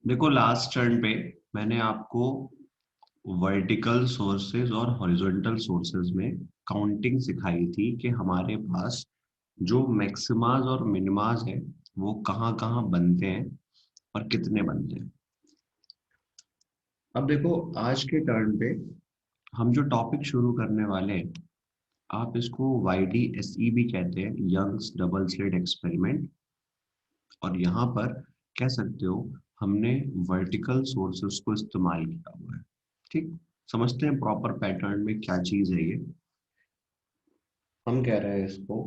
देखो last turn पे मैंने आपको वर्टिकल सोर्सेज और हॉरिजॉन्टल सोर्सेज में काउंटिंग सिखाई थी कि हमारे पास जो मैक्सिमाज और मिनिमाज है वो कहाँ कहाँ बनते हैं और कितने बनते हैं। अब देखो आज के टर्न पे हम जो टॉपिक शुरू करने वाले हैं, आप इसको YDSE भी कहते हैं, यंग्स डबल स्लिट एक्सपेरिमेंट। और यहाँ पर कह सकते हो हमने वर्टिकल सोर्सेस को इस्तेमाल किया हुआ है। ठीक, समझते हैं प्रॉपर पैटर्न में क्या चीज है ये। हम कह रहे हैं इसको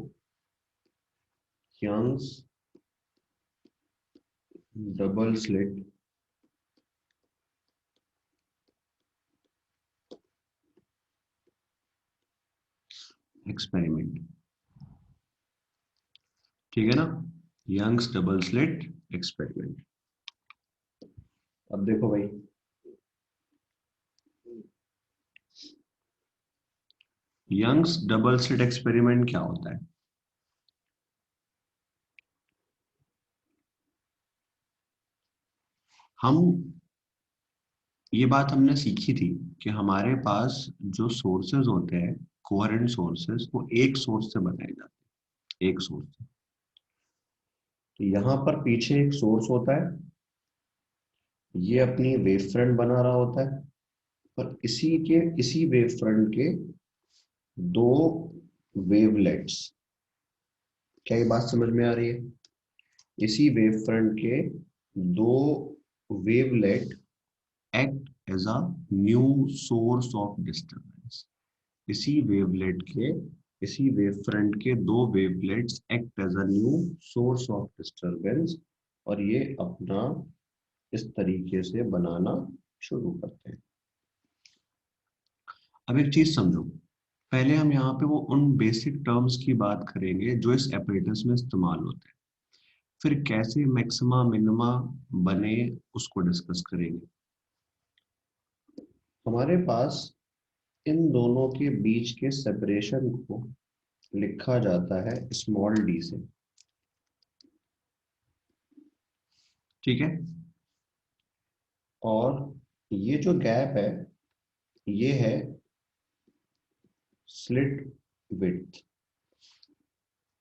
यंग्स डबल स्लिट एक्सपेरिमेंट। ठीक है ना, यंग्स डबल स्लिट एक्सपेरिमेंट। अब देखो भाई, यंग्स डबल स्लिट एक्सपेरिमेंट क्या होता है। हम ये बात हमने सीखी थी कि हमारे पास जो सोर्सेज होते हैं, कोहेरेंट सोर्सेज, वो एक सोर्स से बनाए जाते हैं, एक सोर्स से। तो यहाँ पर पीछे एक सोर्स होता है, ये अपनी वेव फ्रंट बना रहा होता है, और इसी वेव फ्रंट के दो वेवलेट्स। क्या ये बात समझ में आ रही है? इसी वेव फ्रंट के दो wavelet act as a new source of disturbance. इसी वेवलेट के इसी वेव फ्रंट के दो wavelets act as a new source of disturbance, और ये अपना इस तरीके से बनाना शुरू करते हैं। अब एक चीज समझो, पहले हम यहाँ पे वो उन बेसिक टर्म्स की बात करेंगे जो इस एपरेटस में इस्तेमाल होते हैं, फिर कैसे मैक्सिमा मिनिमा बने उसको डिस्कस करेंगे। हमारे पास इन दोनों के बीच के सेपरेशन को लिखा जाता है स्मॉल डी से। ठीक है, और ये जो गैप है ये है स्लिट विड्थ।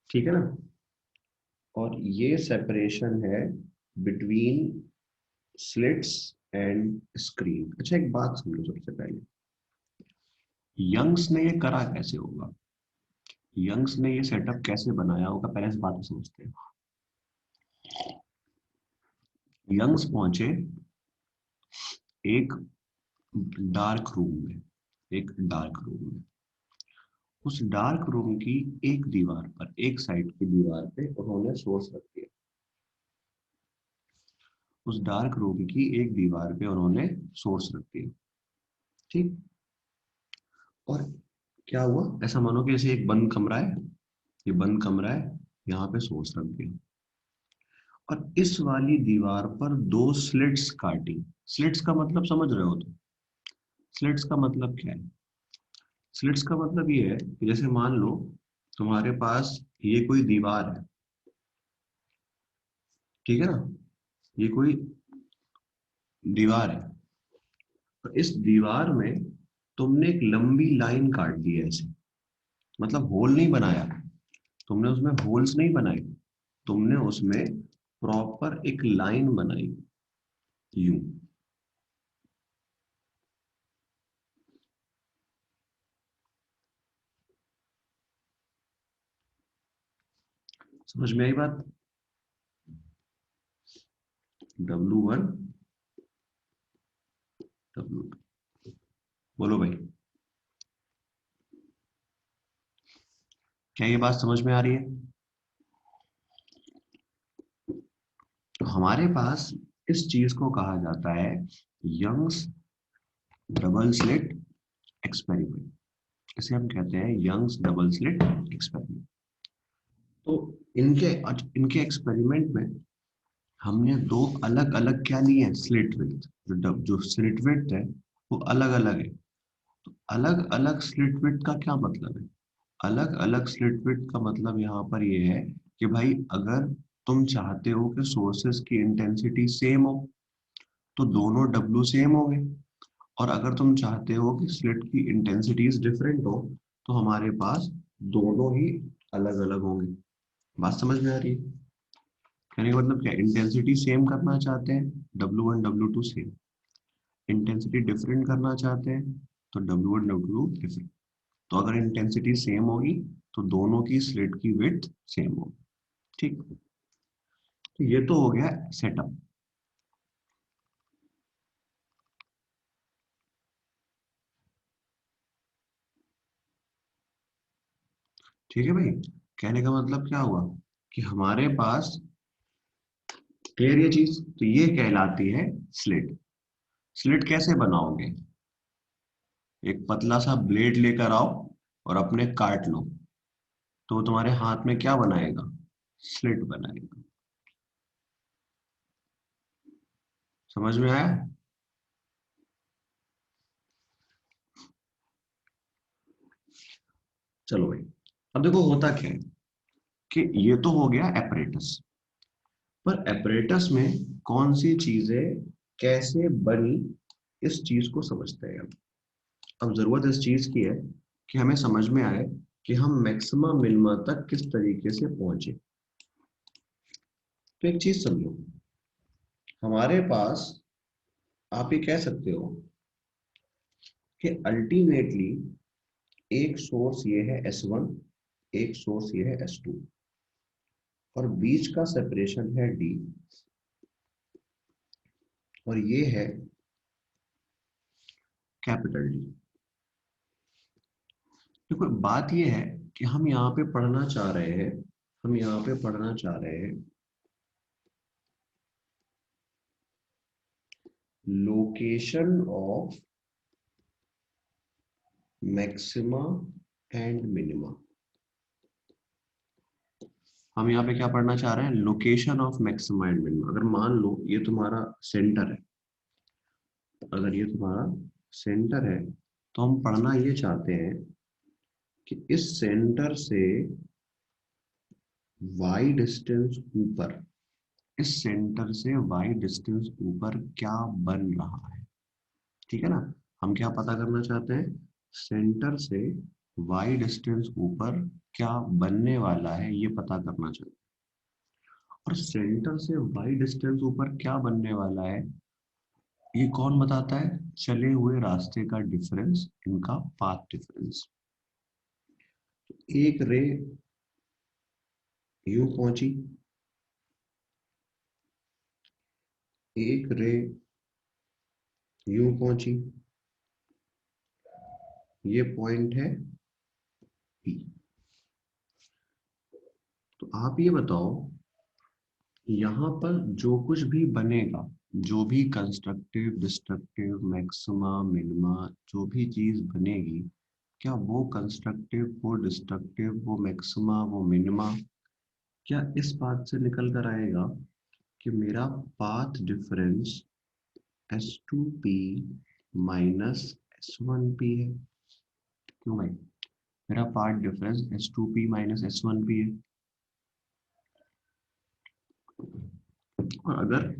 ठीक है ना, और ये सेपरेशन है बिटवीन स्लिट्स एंड स्क्रीन। अच्छा एक बात समझो, सबसे पहले यंग्स ने ये करा कैसे होगा, यंग्स ने ये सेटअप कैसे बनाया होगा, पहले इस बात को समझते हैं। यंग्स पहुंचे एक डार्क रूम में, एक डार्क रूम में। उस डार्क रूम की एक दीवार पर, एक साइड की दीवार पे उन्होंने सोर्स रख दिया। उस डार्क रूम की एक दीवार पे उन्होंने सोर्स रख दिया। ठीक, और क्या हुआ, ऐसा मानो कि जैसे एक बंद कमरा है, ये बंद कमरा है, यहाँ पे सोर्स रख दिया, और इस वाली दीवार पर दो स्लिट्स काटी। स्लिट्स का मतलब समझ रहे हो तुम? स्लिट्स का मतलब क्या है? स्लिट्स का मतलब ये है कि जैसे मान लो तुम्हारे पास ये कोई दीवार है, ठीक है ना, ये कोई दीवार है, तो इस दीवार में तुमने एक लंबी लाइन काट दी है ऐसे, मतलब होल नहीं बनाया, तुमने उसमें होल्स नहीं बनाए, तुमने उसमें प्रॉपर एक लाइन बनाई, यूं। समझ में आई बात? W1 W2, बोलो भाई, क्या ये बात समझ में आ रही है? तो हमारे पास इस चीज को कहा जाता है यंग्स डबल स्लिट एक्सपेरिमेंट। इसे हम कहते हैं यंग्स डबल स्लिट एक्सपेरिमेंट। तो इनके इनके एक्सपेरिमेंट में हमने दो अलग अलग क्या लिए हैं, स्लिट विड्थ। जो स्लिट विड्थ है वो अलग अलग है। तो अलग अलग स्लिट विड्थ का क्या मतलब है? अलग अलग स्लिट विड्थ का मतलब यहाँ पर ये है कि भाई अगर तुम चाहते हो कि सोर्सेस की इंटेंसिटी सेम हो, तो दोनों W सेम हो गए। और अगर तुम चाहते हो कि स्लिट की इंटेंसिटीज डिफरेंट हो, तो हमारे पास दोनों ही अलग अलग होंगे। बात समझ में आ रही है? कहने का मतलब क्या, इंटेंसिटी सेम करना चाहते हैं, W1 W2 same. Intensity different करना चाहते हैं, तो W1 W2 डिफरेंट। तो अगर इंटेंसिटी सेम होगी तो दोनों की स्लिट की विड्थ सेम होगी। ठीक, तो ये तो हो गया सेटअप। ठीक है भाई, कहने का मतलब क्या हुआ कि हमारे पास, क्लियर ये चीज, तो ये कहलाती है स्लिट। स्लिट कैसे बनाओगे? एक पतला सा ब्लेड लेकर आओ और अपने काट लो, तो वो तुम्हारे हाथ में क्या बनाएगा? स्लिट बनाएगा। समझ में आया? चलो भाई, अब देखो होता क्या है कि ये तो हो गया एपरेटस। पर एपरेटस में कौन सी चीजें कैसे बनी, इस चीज को समझते हैं। अब जरूरत इस चीज की है कि हमें समझ में आए कि हम मैक्सिमा मिनिमा तक किस तरीके से पहुंचे। तो एक चीज समझो, हमारे पास, आप ये कह सकते हो कि अल्टीमेटली एक सोर्स ये है S1, एक सोर्स ये है S2, और बीच का सेपरेशन है D, और ये है कैपिटल डी। देखो बात ये है कि हम यहाँ पे पढ़ना चाह रहे हैं, हम यहाँ पे पढ़ना चाह रहे हैं location of maxima and minima. हम यहाँ पे क्या पढ़ना चाह रहे हैं? Location of maxima and minima. अगर मान लो ये तुम्हारा सेंटर है, अगर ये तुम्हारा सेंटर है, तो हम पढ़ना ये चाहते हैं कि इस सेंटर से y डिस्टेंस ऊपर, इस सेंटर से y डिस्टेंस ऊपर क्या बन रहा है। ठीक है ना? हम क्या पता करना चाहते हैं? सेंटर से y डिस्टेंस ऊपर क्या बनने वाला है, ये पता करना चाहते हैं। और सेंटर से y डिस्टेंस ऊपर क्या बनने वाला है, ये कौन बताता है? चले हुए रास्ते का डिफरेंस, इनका पाथ डिफरेंस। एक रे यूं पहुंची, एक रे यूं पहुंची, ये पॉइंट है P। तो आप ये बताओ, यहाँ पर जो कुछ भी बनेगा, जो भी कंस्ट्रक्टिव डिस्ट्रक्टिव मैक्सिमा मिनिमा जो भी चीज बनेगी, क्या वो कंस्ट्रक्टिव, वो डिस्ट्रक्टिव, वो मैक्सिमा, वो मिनिमा, क्या इस बात से निकल कर आएगा कि मेरा path difference S2P minus S1P है? क्यों भाई? मेरा path difference S2P minus S1P है। और अगर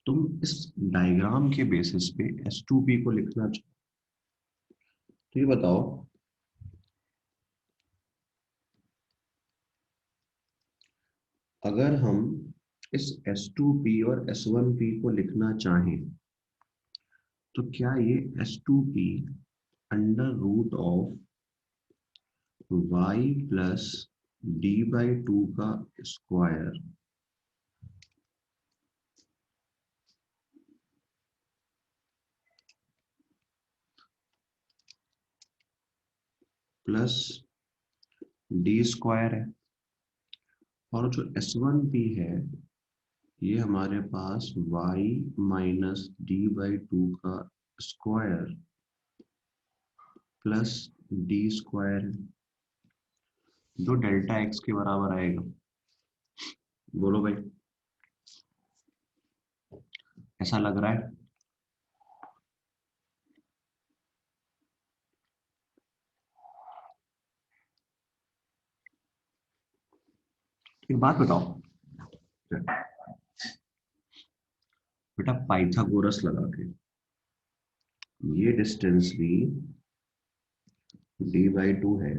तुम इस डायग्राम के बेसिस पे S2P को लिखना चाहो, तो ये बताओ, अगर हम इस S2P और S1P को लिखना चाहें, तो क्या ये S2P under root of y plus D/2 का स्क्वायर प्लस D स्क्वायर है, और जो S1P है ये हमारे पास y माइनस D/2 का स्क्वायर प्लस D स्क्वायर है, जो डेल्टा x के बराबर आएगा। बोलो भाई, ऐसा लग रहा है? एक बात बताओ, बेटा पाइथागोरस लगा के ये डिस्टेंस भी d/2 है,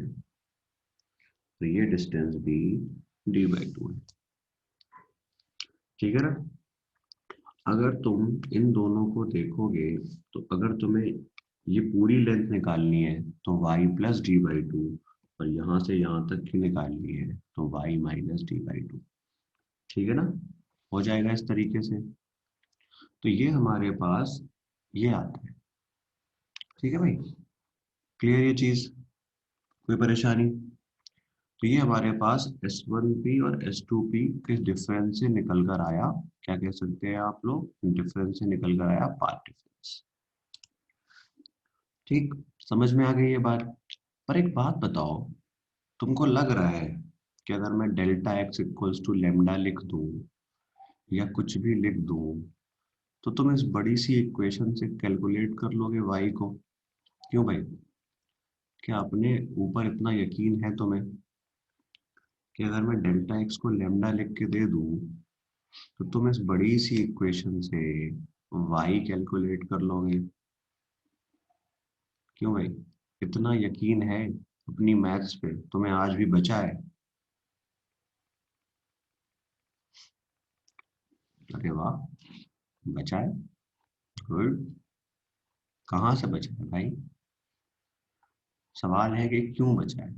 तो ये डिस्टेंस भी d/2 है। ठीक है ना। अगर तुम इन दोनों को देखोगे तो अगर तुम्हें ये पूरी लेंथ निकालनी है तो y+d/2, और यहाँ से यहाँ तक की निकालनी है तो y-d/2। ठीक है ना, हो जाएगा इस तरीके से। तो ये हमारे पास ये आता है। ठीक है भाई, क्लियर ये चीज, कोई परेशानी? तो ये हमारे पास S1P और S2P के डिफरेंस से निकल कर आया, क्या कह सकते हैं आप लोग, डिफरेंस से निकल कर आया पाथ डिफरेंस। ठीक, समझ में आ गई ये बात। पर एक बात बताओ, तुमको लग रहा है कि अगर मैं delta x equals to lambda लिख दूं या कुछ भी लिख दूं तो तुम इस बड़ी सी इक्वेशन से कैलकुलेट कर लोगे वाई को? क्यों भाई, क्या अपने ऊपर इतना यकीन है तुम्हें कि अगर मैं डेल्टा एक्स को लेमडा लिख के दे दूं तो तुम इस बड़ी सी इक्वेशन से वाई कैलकुलेट कर लोगे? क्यों भाई, इतना यकीन है अपनी मैथ्स पे तुम्हें आज भी बचा है? अरे वाह, बचा है, गुड। कहाँ से बचा है भाई? सवाल है कि क्यों बचा है।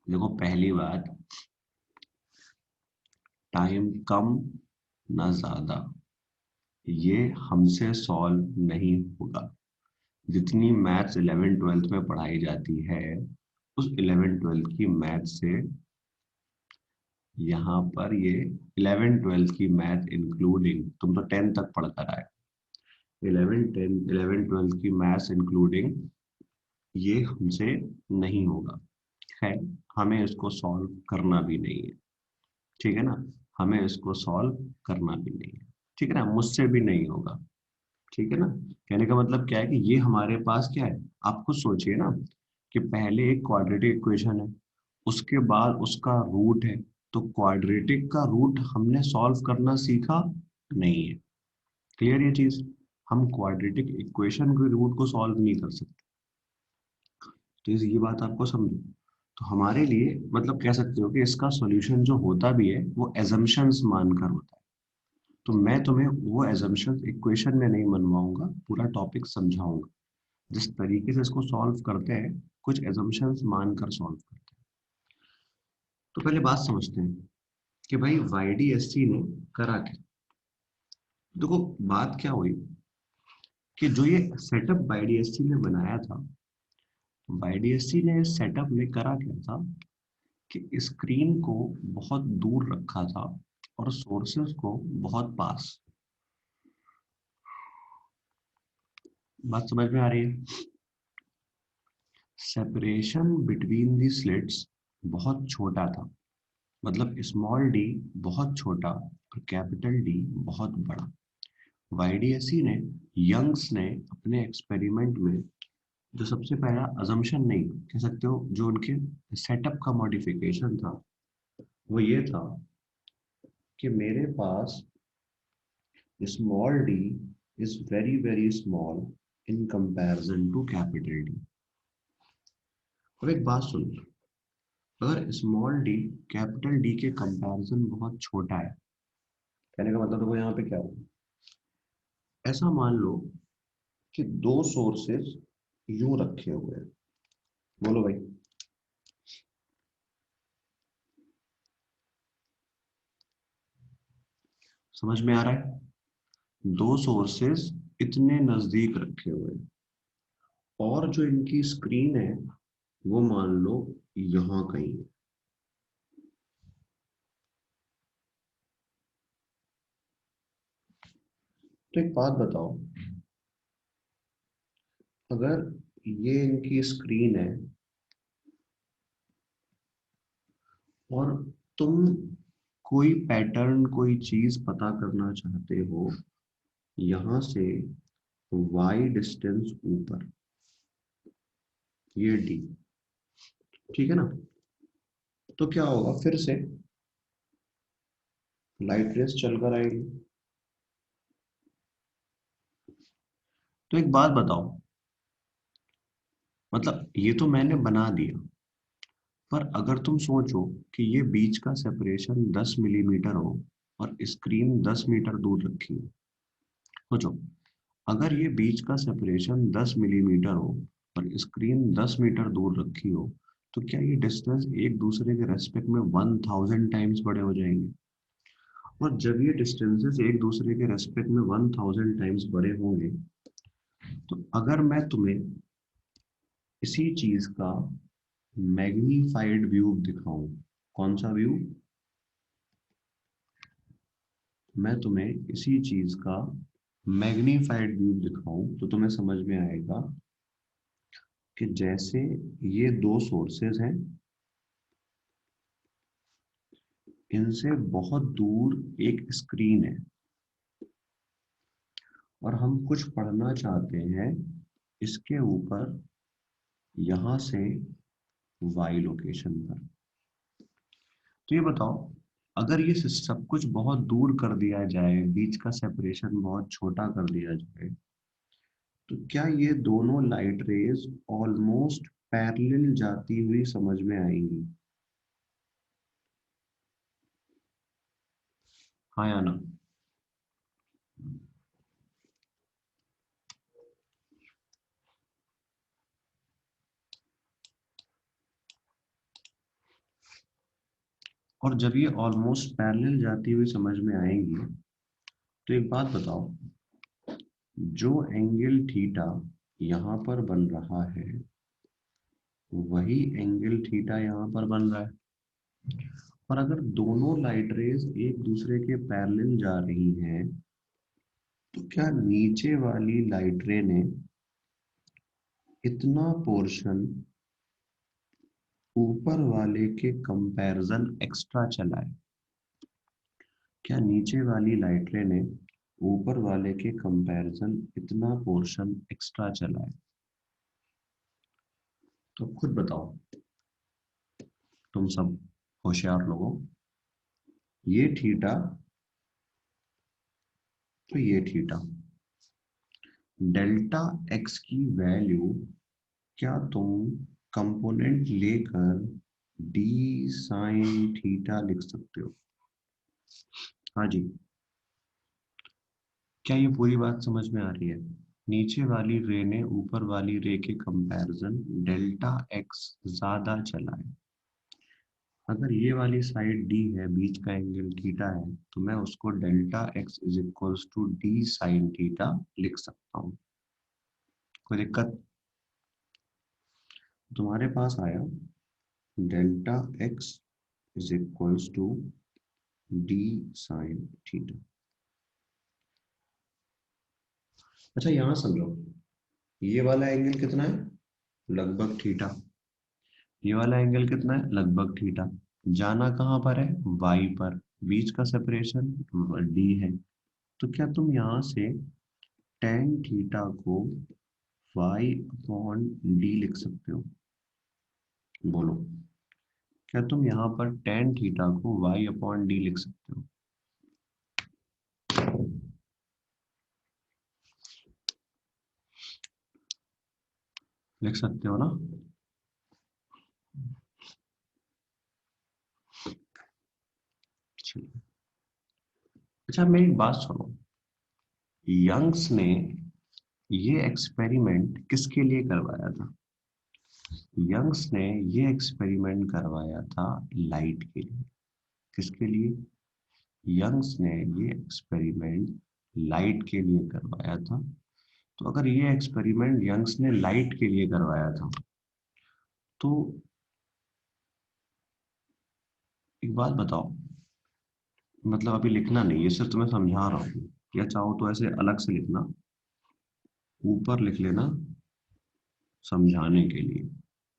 देखो पहली बात, टाइम कम ना ज्यादा, ये हमसे सॉल्व नहीं होगा। जितनी मैथ्स 11th 12th में पढ़ाई जाती है उस 11th 12th की मैथ से यहाँ पर ये 11th 12th की मैथ इंक्लूडिंग, तुम तो 10th तक पढ़ कर आए, 11th 10th 11th 12th की मैथ्स इंक्लूडिंग ये हमसे नहीं होगा। खैर, हमें इसको सॉल्व करना भी नहीं है। ठीक है ना, हमें इसको सॉल्व करना भी नहीं है। ठीक है ना, मुझसे भी नहीं होगा। ठीक है ना, कहने का मतलब क्या है कि ये हमारे पास क्या है, आप खुद सोचिए ना, कि पहले एक क्वाड्रेटिक इक्वेशन है, उसके बाद उसका रूट है, तो क्वाड्रेटिक का रूट हमने सॉल्व करना सीखा नहीं है। क्लियर ये चीज, हम क्वाड्रेटिक इक्वेशन के रूट को सॉल्व नहीं कर सकते। तो ये बात आपको समझो। तो हमारे लिए मतलब कह सकते हो कि इसका सॉल्यूशन जो होता भी है वो एजम्पशंस मानकर होता है। तो मैं तुम्हें वो एजम्पशंस इक्वेशन में नहीं मनवाऊंगा, पूरा टॉपिक समझाऊंगा। जिस तरीके से इसको सॉल्व करते हैं, कुछ एजम्पशंस मानकर सॉल्व करते हैं। तो पहले बात समझते हैं कि भाई YDSC ने करा क्या। देखो बात क्या हुई कि जो ये सेटअप YDSC ने बनाया था, YDSC ने इस सेटअप में करा क्या था कि स्क्रीन को बहुत दूर रखा था और सोर्सेस को बहुत पास। बात समझ में आ रही है? सेपरेशन बिटवीन दी स्लिट्स बहुत छोटा था, मतलब स्मॉल डी बहुत छोटा और कैपिटल डी बहुत बड़ा। YDSC ने, यंग्स ने अपने एक्सपेरिमेंट में जो सबसे पहला अजम्पशन नहीं कह सकते हो, जो उनके सेटअप का मॉडिफिकेशन था, वो ये था कि मेरे पास small D is very very small in comparison to capital D. अब एक बात सुन, अगर स्मॉल डी कैपिटल डी के कंपैरिजन बहुत छोटा है, कहने का मतलब देखो यहाँ पे क्या होगा, ऐसा मान लो कि दो सोर्सेस यूं रखे हुए हैं। बोलो भाई, समझ में आ रहा है? दो सोर्सेस इतने नजदीक रखे हुए हैं और जो इनकी स्क्रीन है वो मान लो यहां कहीं है। तो एक बात बताओ, अगर ये इनकी स्क्रीन है और तुम कोई पैटर्न, कोई चीज पता करना चाहते हो यहां से y डिस्टेंस ऊपर, ये d, ठीक है ना, तो क्या होगा, फिर से लाइट रेस चल कर आएगी। तो एक बात बताओ, मतलब ये तो मैंने बना दिया, पर अगर तुम सोचो कि ये बीच का सेपरेशन 10 मिलीमीटर हो और स्क्रीन 10 मीटर दूर रखी हो, सोचो, अगर ये बीच का सेपरेशन 10 मिलीमीटर हो और स्क्रीन 10 मीटर दूर रखी हो, तो क्या ये डिस्टेंस एक दूसरे के रेस्पेक्ट में 1000 टाइम्स बड़े हो जाएंगे? और जब ये डिस्टेंसेस एक दूसरे के रेस्पेक्ट में 1000 टाइम्स बड़े होंगे, तो अगर मैं तुम्हें इसी चीज का मैग्नीफाइड व्यू दिखाऊं, कौन सा व्यू? मैं तुम्हें इसी चीज का मैग्नीफाइड व्यू दिखाऊं तो तुम्हें समझ में आएगा कि जैसे ये दो सोर्सेज हैं, इनसे बहुत दूर एक स्क्रीन है और हम कुछ पढ़ना चाहते हैं इसके ऊपर, यहां से वाई लोकेशन पर। तो ये बताओ, अगर ये सब कुछ बहुत दूर कर दिया जाए, बीच का सेपरेशन बहुत छोटा कर दिया जाए, तो क्या ये दोनों लाइट रेज ऑलमोस्ट पैरेलल जाती हुई समझ में आएंगी? हाँ या ना? और जब ये ऑलमोस्ट पैरेलल जाती हुई समझ में आएंगी, तो एक बात बताओ, जो एंगल थीटा यहाँ पर बन रहा है, वही एंगल थीटा यहाँ पर बन रहा है। और अगर दोनों लाइट रेज एक दूसरे के पैरेलल जा रही हैं, तो क्या नीचे वाली लाइट रे ने इतना पोर्शन ऊपर वाले के कंपैरिजन एक्स्ट्रा चला है? क्या नीचे वाली लाइट रे ने ऊपर वाले के कंपैरिजन इतना पोर्शन एक्स्ट्रा चला है? तो खुद बताओ, तुम सब होशियार लोगों, ये थीटा तो ये थीटा, डेल्टा एक्स की वैल्यू क्या तुम कंपोनेंट लेकर डी साइन थीटा लिख सकते हो? हाँ जी। क्या ये पूरी बात समझ में आ रही है? नीचे वाली रे ने ऊपर वाली रे के कंपैरिजन डेल्टा एक्स ज्यादा चला है। अगर ये वाली साइड डी है, बीच का एंगल थीटा है, तो मैं उसको delta x is equals to D sine theta लिख सकता हूँ। कोई दिक्कत? तुम्हारे पास आया delta x is equals to D sine theta. अच्छा, यहां समझो, ये वाला एंगल कितना है? लगभग थीटा। ये वाला एंगल कितना है? लगभग थीटा। जाना कहाँ पर है? वाई पर। बीच का सेपरेशन डी है। तो क्या तुम यहाँ से टेन थीटा को वाई अपॉन डी लिख सकते हो? बोलो, क्या तुम यहाँ पर टेन थीटा को वाई अपॉन डी लिख सकते हो? लिख सकते हो ना? चलिए। अच्छा, मेरी बात सुनो, यंग्स ने ये एक्सपेरिमेंट किसके लिए करवाया था? यंग्स ने ये एक्सपेरिमेंट करवाया था लाइट के लिए। किसके लिए? यंग्स ने ये एक्सपेरिमेंट लाइट के लिए करवाया था। तो अगर ये एक्सपेरिमेंट यंग्स ने लाइट के लिए करवाया था, तो एक बात बताओ, मतलब अभी लिखना नहीं, ये सिर्फ तुम्हें समझा रहा हूँ, या चाहो तो ऐसे अलग से लिखना, ऊपर लिख लेना समझाने के लिए,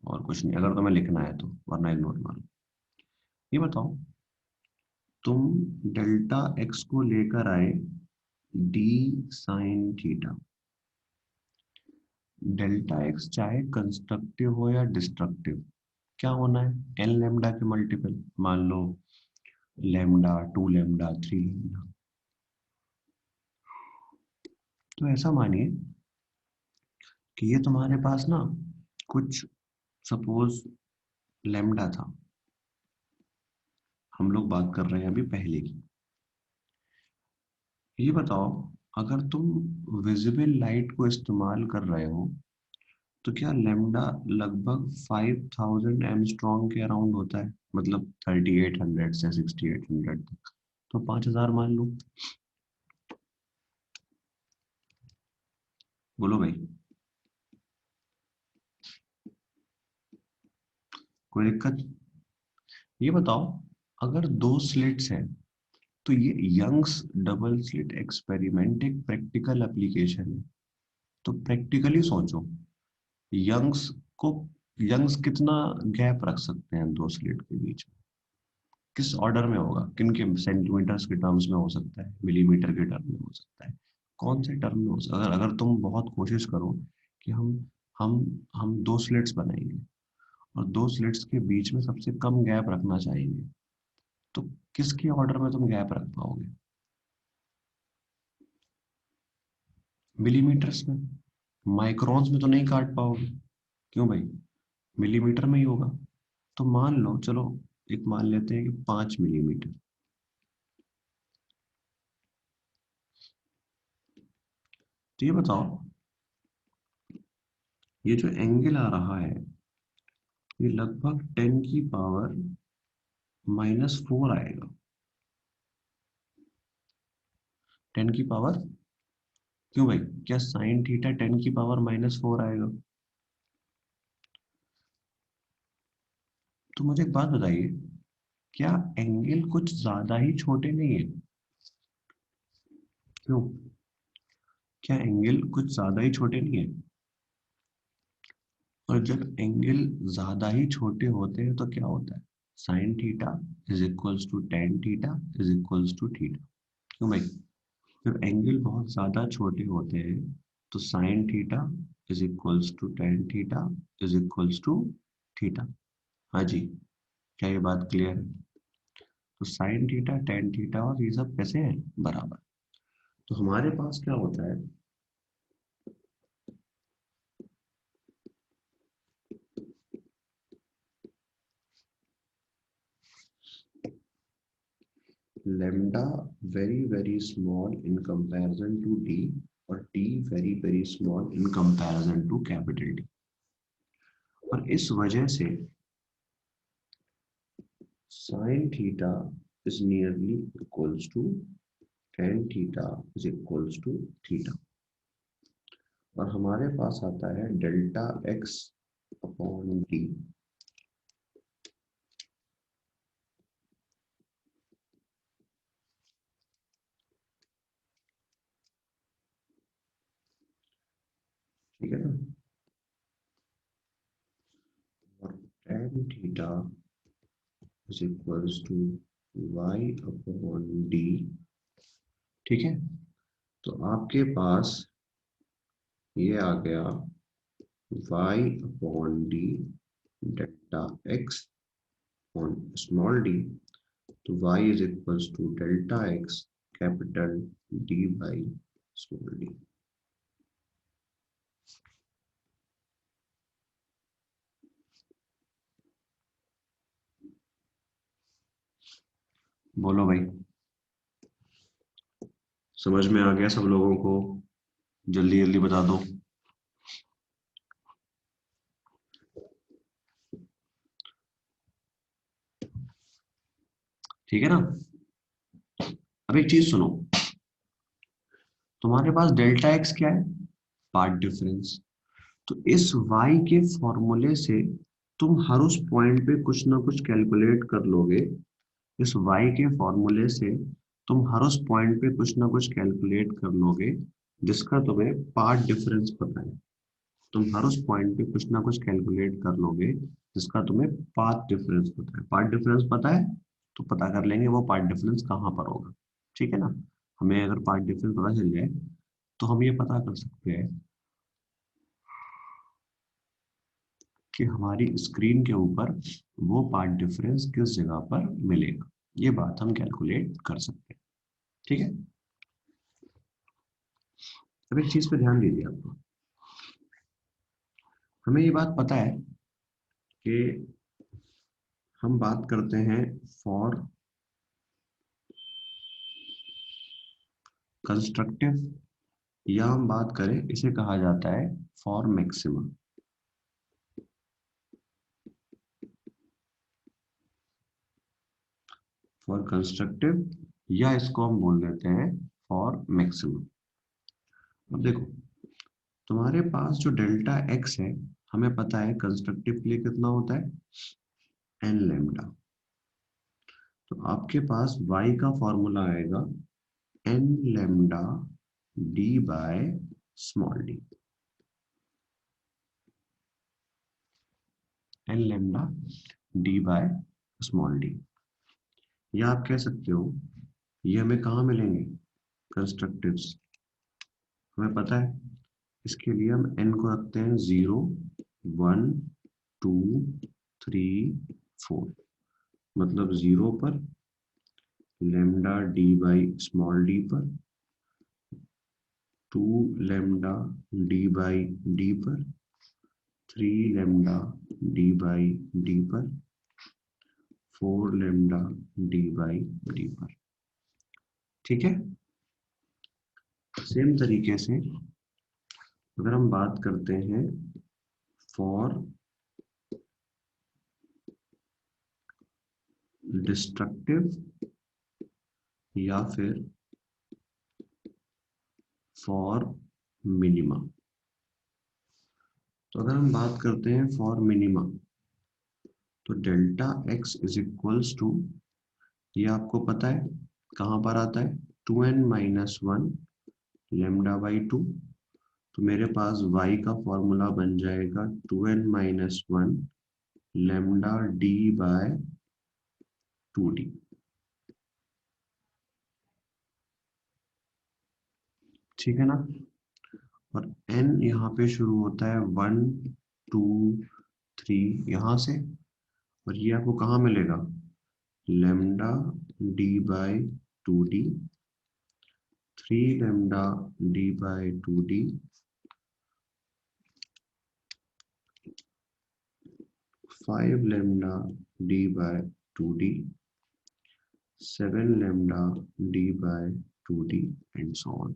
और कुछ नहीं अगर तुम्हें लिखना है तो, वरना इग्नोर मारो। ये बताओ, तुम डेल्टा एक्स को लेकर आए D sine theta. Delta x चाहे कंस्ट्रक्टिव हो या डिस्ट्रक्टिव, क्या होना है? एन लेमडा के मल्टीपल, मान लो lambda, two lambda, three lambda. तो ऐसा मानिए कि ये तुम्हारे पास ना कुछ सपोज लैम्डा था, हम लोग बात कर रहे हैं अभी पहले की। ये बताओ, अगर तुम विजिबल लाइट को इस्तेमाल कर रहे हो तो क्या लैम्डा लगभग 5000 एंगस्ट्रॉम के अराउंड होता है, मतलब 3800 से 6800 तक, तो 5000 मान लो। बोलो भाई, कोई दिक्कत? ये बताओ, अगर दो स्लिट्स हैं तो ये यंग्स डबल स्लिट एक्सपेरिमेंट एक प्रैक्टिकल एप्लीकेशन है। तो प्रैक्टिकली सोचो, यंग्स को यंग्स कितना गैप रख सकते हैं दो स्लिट के बीच में? किस ऑर्डर में होगा, किन के सेंटीमीटर्स के टर्म्स में हो सकता है, मिलीमीटर के टर्म में हो सकता है, कौन से टर्म में हो सकता है? अगर तुम बहुत कोशिश करो कि हम हम दो स्लिट्स बनाएंगे और दो स्लिट्स के बीच में सबसे कम गैप रखना चाहेंगे, तो किसके ऑर्डर में तुम गैप रख पाओगे? मिलीमीटर्स में? माइक्रॉन्स में तो नहीं काट पाओगे। क्यों भाई? मिलीमीटर में ही होगा। तो मान लो, चलो एक मान लेते हैं कि 5 मिलीमीटर। तो ये बताओ, ये जो एंगल आ रहा है ये लगभग 10 की पावर -4 आएगा। 10 की पावर, क्यों भाई, क्या साइन थीटा 10 की पावर -4 आएगा? तो मुझे एक बात बताइए, क्या एंगल कुछ ज्यादा ही छोटे नहीं है? क्यों? क्या एंगल कुछ ज्यादा ही छोटे नहीं है? और जब एंगल ज्यादा ही छोटे होते हैं तो क्या होता है? Sine theta is equals to tan theta is equals to theta. क्यों भाई? जब एंगल बहुत ज्यादा छोटे होते हैं तो sine theta is equals to tan theta is equals to theta. हाँ जी, क्या ये बात क्लियर है? तो साइन थीटा टेन थीटा और ये सब कैसे हैं, बराबर। तो हमारे पास क्या होता है, lambda very very small in comparison to D, और D very very small in comparison to capital D. और इस वजह से sine theta is nearly equals to tan theta is equals to theta. और हमारे पास आता है डेल्टा एक्स अपॉन डी। ठीक है ना? और tan theta is equals to Y upon D. ठीक है, तो आपके पास ये आ गया Y upon D delta X on small D. तो Y is equals to delta X capital D by small D. बोलो भाई, समझ में आ गया सब लोगों को? जल्दी जल्दी बता दो। ठीक है ना? अब एक चीज सुनो, तुम्हारे पास डेल्टा एक्स क्या है? Path difference. तो इस y के फॉर्मूले से तुम हर उस पॉइंट पे कुछ ना कुछ कैलकुलेट कर लोगे। इस y के फॉर्मूले से तुम हर उस पॉइंट पे कुछ ना कुछ कैलकुलेट कर लोगे जिसका तुम्हें पार्ट डिफरेंस पता है। तुम हर उस पॉइंट पे कुछ ना कुछ कैलकुलेट कर लोगे जिसका तुम्हें पाथ डिफरेंस पता है। पार्ट डिफरेंस पता है तो पता कर लेंगे वो पार्ट डिफरेंस कहाँ पर होगा। ठीक है ना? हमें अगर पार्ट डिफरेंस पता चल जाए तो हम ये पता कर सकते हैं कि हमारी स्क्रीन के ऊपर वो पार्ट डिफरेंस किस जगह पर मिलेगा। ये बात हम कैलकुलेट कर सकते हैं। ठीक है? अब एक चीज पे ध्यान दीजिए आपको, हमें ये बात पता है कि हम बात करते हैं फॉर कंस्ट्रक्टिव, या हम बात करें इसे कहा जाता है फॉर मैक्सिमम। फॉर कंस्ट्रक्टिव, या इसको हम बोल देते हैं फॉर मैक्सिमम। अब देखो, तुम्हारे पास जो डेल्टा एक्स है, हमें पता है कंस्ट्रक्टिव के लिए कितना होता है, एन लेमडा। तो आपके पास y का फॉर्मूला आएगा n lambda D by small D. N lambda D by small D, या आप कह सकते हो ये हमें कहाँ मिलेंगे, कंस्ट्रक्टिव्स। हमें पता है, इसके लिए हम n को रखते हैं 0, 1, 2, 3, 4। मतलब 0 पर lambda D by small D पर, 2 लेमडा डी बाई डी पर, 3 लेमडा डी बाई डी पर, 4 लेमडा डी बाई डी पर। ठीक है। सेम तरीके से अगर हम बात करते हैं फॉर डिस्ट्रक्टिव या फिर फॉर मिनिमा, तो अगर हम बात करते हैं फॉर मिनिमा, तो delta x is equals to, ये आपको पता है कहाँ पर आता है, 2n-1 लेमडा बाई 2। तो मेरे पास y का फॉर्मूला बन जाएगा 2n-1 lambda D by 2d। ठीक है ना। और n यहाँ पे शुरू होता है 1, 2, 3 यहाँ से, और ये आपको कहाँ मिलेगा, lambda D by 2d, 3 lambda D by 2d, 5 lambda D by 2d, 7 lambda D by 2d and so on.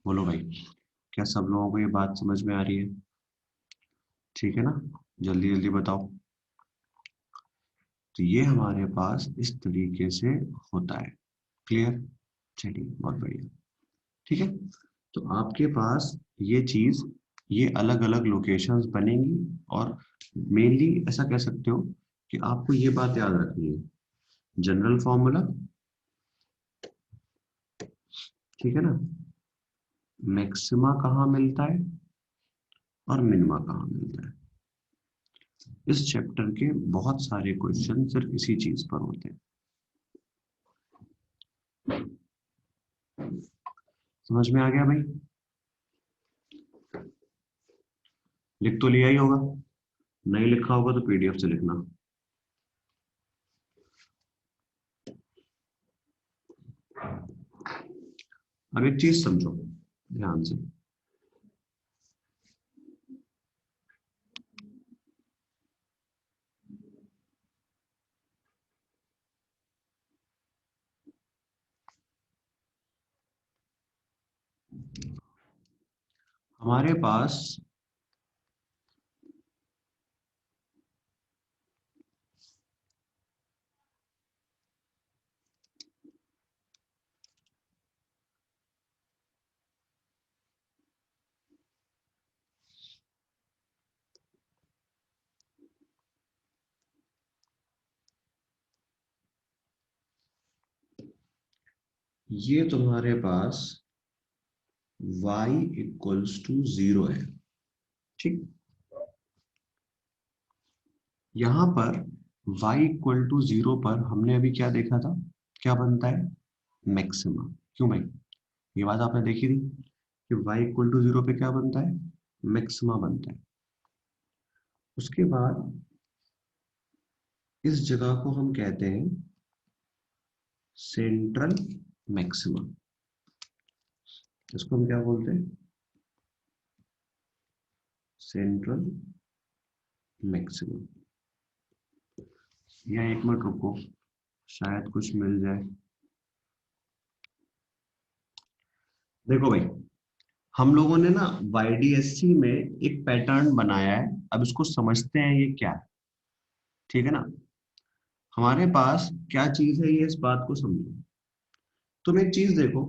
बोलो भाई, क्या सब लोगों को ये बात समझ में आ रही है? ठीक है ना, जल्दी जल्दी बताओ। तो ये हमारे पास इस तरीके से होता है। क्लियर? चलिए, बहुत बढ़िया। ठीक है। तो आपके पास ये चीज, ये अलग अलग लोकेशंस बनेंगी, और मेनली ऐसा कह सकते हो कि आपको ये बात याद रखनी है, जनरल फॉर्मूला, ठीक है ना, मैक्सिमा कहाँ मिलता है और मिनिमा कहाँ मिलता है। इस चैप्टर के बहुत सारे क्वेश्चन सिर्फ इसी चीज पर होते हैं। समझ में आ गया भाई? लिख तो लिया ही होगा, नहीं लिखा होगा तो पीडीएफ से लिखना। अब एक चीज समझो ध्यान से, हमारे पास ये तुम्हारे पास y इक्वल्स टू 0 है। ठीक, यहां पर y इक्वल टू 0 पर हमने अभी क्या देखा था, क्या बनता है, मैक्सिमा। क्यों भाई, ये बात आपने देखी थी कि y इक्वल टू 0 पे क्या बनता है, मैक्सिमा बनता है। उसके बाद इस जगह को हम कहते हैं सेंट्रल मैक्सिमा। इसको हम क्या बोलते हैं, सेंट्रल मैक्सिमम। या एक मिनट रुको, शायद कुछ मिल जाए। देखो भाई, हम लोगों ने ना YDSC में एक पैटर्न बनाया है, अब इसको समझते हैं ये क्या है। ठीक है ना, हमारे पास क्या चीज है, ये इस बात को समझो। तुम एक चीज देखो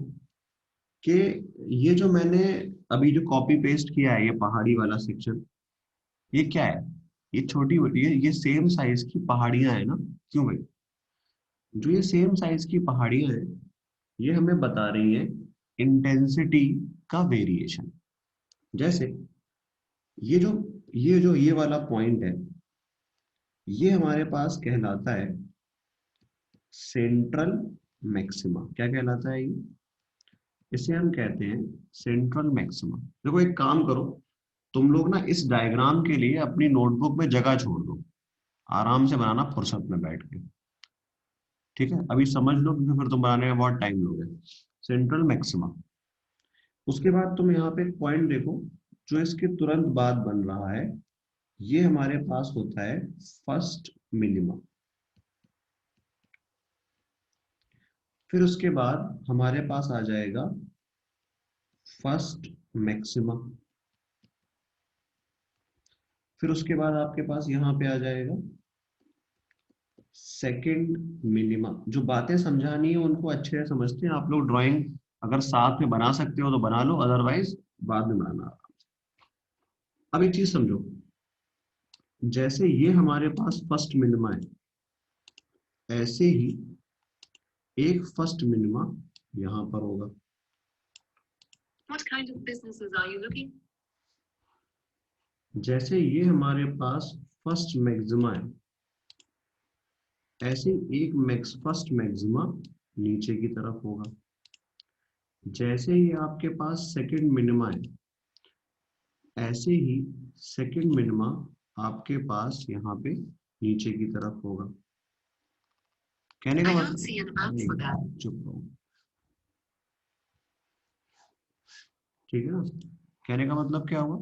कि ये जो मैंने अभी जो कॉपी पेस्ट किया है, ये पहाड़ी वाला सेक्शन, ये क्या है? ये छोटी बड़ी है, ये सेम साइज की पहाड़ियां है ना। क्यों भाई? जो ये सेम साइज की पहाड़ियां हैं, ये हमें बता रही है इंटेंसिटी का वेरिएशन। जैसे ये जो ये वाला पॉइंट है, ये हमारे पास कहलाता है सेंट्रल मैक्सिमा। क्या कहलाता है ये? इसे हम कहते हैं सेंट्रल मैक्सिमा। देखो एक काम करो, तुम लोग ना इस डायग्राम के लिए अपनी नोटबुक में जगह छोड़ दो, आराम से बनाना फुर्सत में बैठ के। ठीक है, अभी समझ लो क्योंकि फिर तुम बनाने में बहुत टाइम लोगे। Central maxima. उसके बाद तुम यहाँ पे एक पॉइंट देखो, जो इसके तुरंत बाद बन रहा है, ये हमारे पास होता है फर्स्ट मिनिमा। फिर उसके बाद हमारे पास आ जाएगा फर्स्ट मैक्सिमा। फिर उसके बाद आपके पास यहाँ पे आ जाएगा सेकंड मिनिमा। जो बातें समझानी है उनको अच्छे से समझते हैं आप लोग। ड्राइंग अगर साथ में बना सकते हो तो बना लो, अदरवाइज बाद में बनाना। अब एक चीज समझो, जैसे ये हमारे पास फर्स्ट मिनिमा है, ऐसे ही एक फर्स्ट मिनिमा यहाँ पर होगा। What kind of businesses are you looking? जैसे ये हमारे पास फर्स्ट मैक्सिमा है, ऐसे एक फर्स्ट मैक्सिमा नीचे की तरफ होगा। जैसे ही आपके पास सेकंड मिनिमा है, ऐसे ही सेकंड मिनिमा आपके पास यहाँ पे नीचे की तरफ होगा। कहने का मतलब, चुप रहो, ठीक है ना। कहने का मतलब क्या हुआ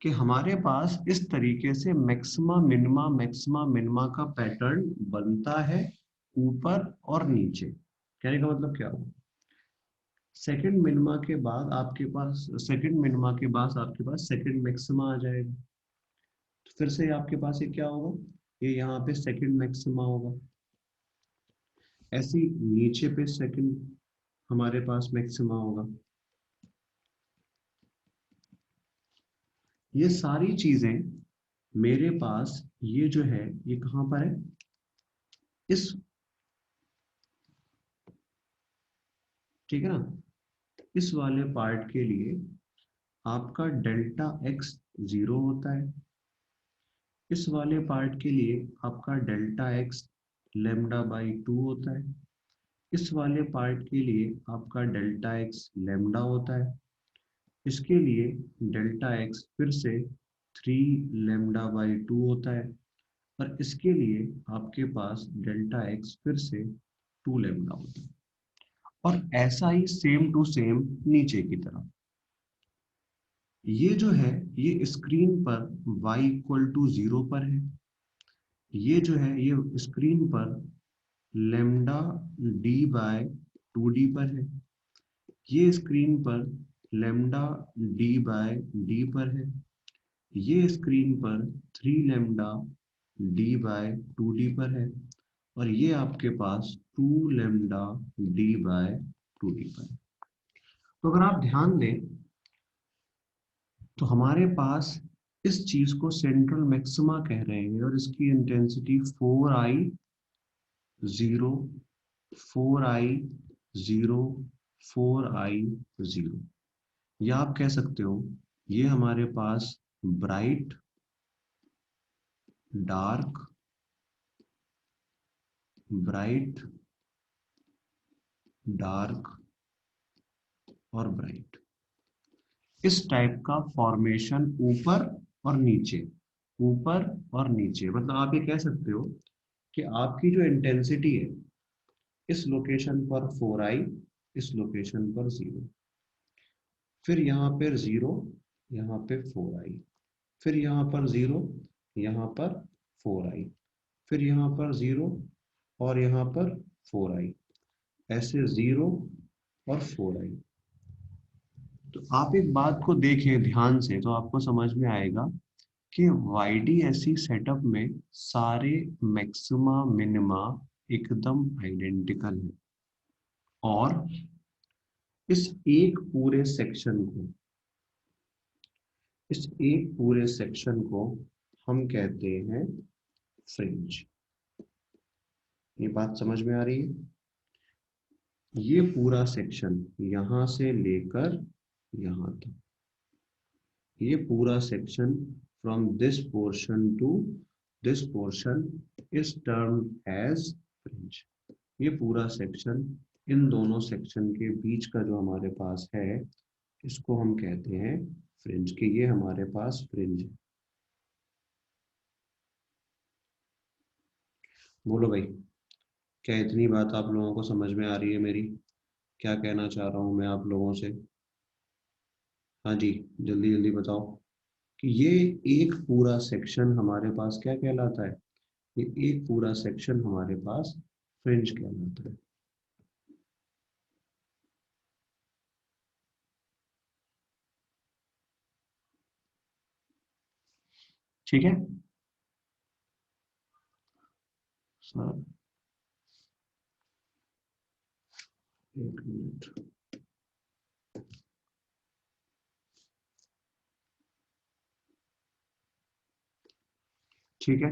कि हमारे पास इस तरीके से मैक्सिमा मिनिमा का पैटर्न बनता है, ऊपर और नीचे। कहने का मतलब क्या हुआ, सेकंड मिनिमा के बाद आपके पास सेकंड मैक्सिमा आ जाएगा। तो फिर से आपके पास ये क्या होगा, ये यहाँ पे सेकंड मैक्सिमा होगा। ऐसे ही नीचे पे सेकंड हमारे पास मैक्सिमा होगा। ये सारी चीजें मेरे पास, ये जो है ये कहाँ पर है, इस, ठीक है ना, इस वाले पार्ट के लिए आपका डेल्टा एक्स 0 होता है। इस वाले पार्ट के लिए आपका डेल्टा एक्स लेमडा बाई 2 होता है। इस वाले पार्ट के लिए आपका डेल्टा एक्स लेमडा होता है। इसके लिए डेल्टा एक्स फिर से 3 लेमडा बाई 2 होता है। और इसके लिए आपके पास डेल्टा एक्स फिर से 2 लेमडा होता है। और ऐसा ही सेम टू सेम नीचे की तरफ। ये जो है, ये स्क्रीन पर y इक्वल टू 0 पर है। ये जो है ये स्क्रीन पर लेमडा डी बाय 2d पर है। ये स्क्रीन पर लेमडा डी बाय डी पर है। ये स्क्रीन पर 3 लेमडा डी बाय 2d पर है। और ये आपके पास 2 लेमडा डी बाय 2d पर है। तो अगर आप ध्यान दें तो हमारे पास इस चीज को सेंट्रल मैक्सिमा कह रहे हैं, और इसकी इंटेंसिटी 4I0 4I0 4I0। या आप कह सकते हो ये हमारे पास ब्राइट, डार्क, ब्राइट, डार्क और ब्राइट, इस टाइप का फॉर्मेशन ऊपर और नीचे, ऊपर और नीचे। मतलब आप ये कह सकते हो कि आपकी जो इंटेंसिटी है, इस लोकेशन पर 4I, इस लोकेशन पर 0, फिर यहाँ पर 0, यहाँ पे 4I, फिर यहाँ पर 0, यहाँ पर 4i, फिर यहाँ पर 0 और यहाँ पर 4i, ऐसे 0 और 4i। तो आप एक बात को देखें ध्यान से तो आपको समझ में आएगा कि YDSC सेटअप में सारे मैक्सिमा मिनिमा एकदम आइडेंटिकल है, और इस एक पूरे सेक्शन को, इस एक पूरे सेक्शन को हम कहते हैं फ्रिंज। ये बात समझ में आ रही है? ये पूरा सेक्शन यहां से लेकर यहां तक, ये पूरा section from this portion to this portion is termed as fringe. ये पूरा सेक्शन, इन दोनों सेक्शन के बीच का जो हमारे पास है, इसको हम कहते हैं फ्रिंज, कि ये हमारे पास फ्रिंज है। बोलो भाई, क्या इतनी बात आप लोगों को समझ में आ रही है मेरी? क्या कहना चाह रहा हूं मैं आप लोगों से? हाँ जी, जल्दी जल्दी बताओ कि ये एक पूरा सेक्शन हमारे पास क्या कहलाता है? ये एक पूरा सेक्शन हमारे पास फ्रिंज कहलाता है। ठीक है सर, एक मिनट। ठीक है,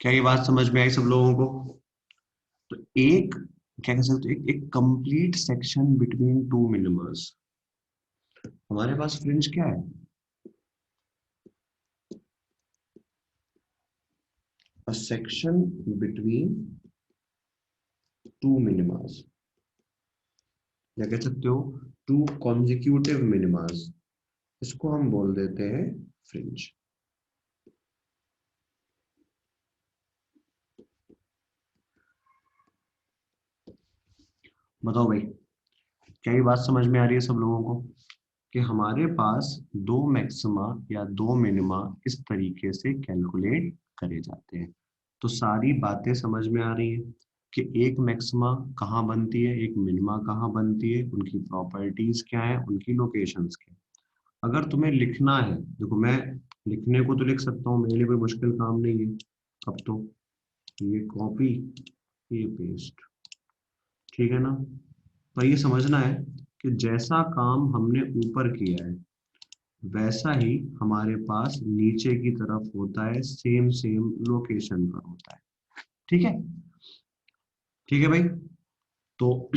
क्या ये बात समझ में आई सब लोगों को? तो एक, क्या कह सकते हो, एक कंप्लीट सेक्शन बिटवीन टू मिनिमर्स, हमारे पास फ्रिंज क्या है? अ सेक्शन बिटवीन टू मिनिमर्स, या कह सकते हो टू कॉन्जिक्यूटिव मिनिमर्स, इसको हम बोल देते हैं फ्रिंज। बताओ भाई, क्या ये बात समझ में आ रही है सब लोगों को कि हमारे पास दो मैक्सिमा या दो मिनिमा इस तरीके से कैलकुलेट करे जाते हैं? तो सारी बातें समझ में आ रही है कि एक मैक्सिमा कहाँ बनती है, एक मिनिमा कहाँ बनती है, उनकी प्रॉपर्टीज क्या है, उनकी लोकेशंस क्या है। अगर तुम्हें लिखना है, देखो मैं लिखने को तो लिख सकता हूँ, मेरे लिए कोई मुश्किल काम नहीं है। अब तो ये कॉपी, ये पेस्ट, ठीक है ना? पर ये समझना है कि जैसा काम हमने ऊपर किया है वैसा ही हमारे पास नीचे की तरफ होता है, सेम सेम लोकेशन पर होता है। ठीक है, ठीक है भाई। तो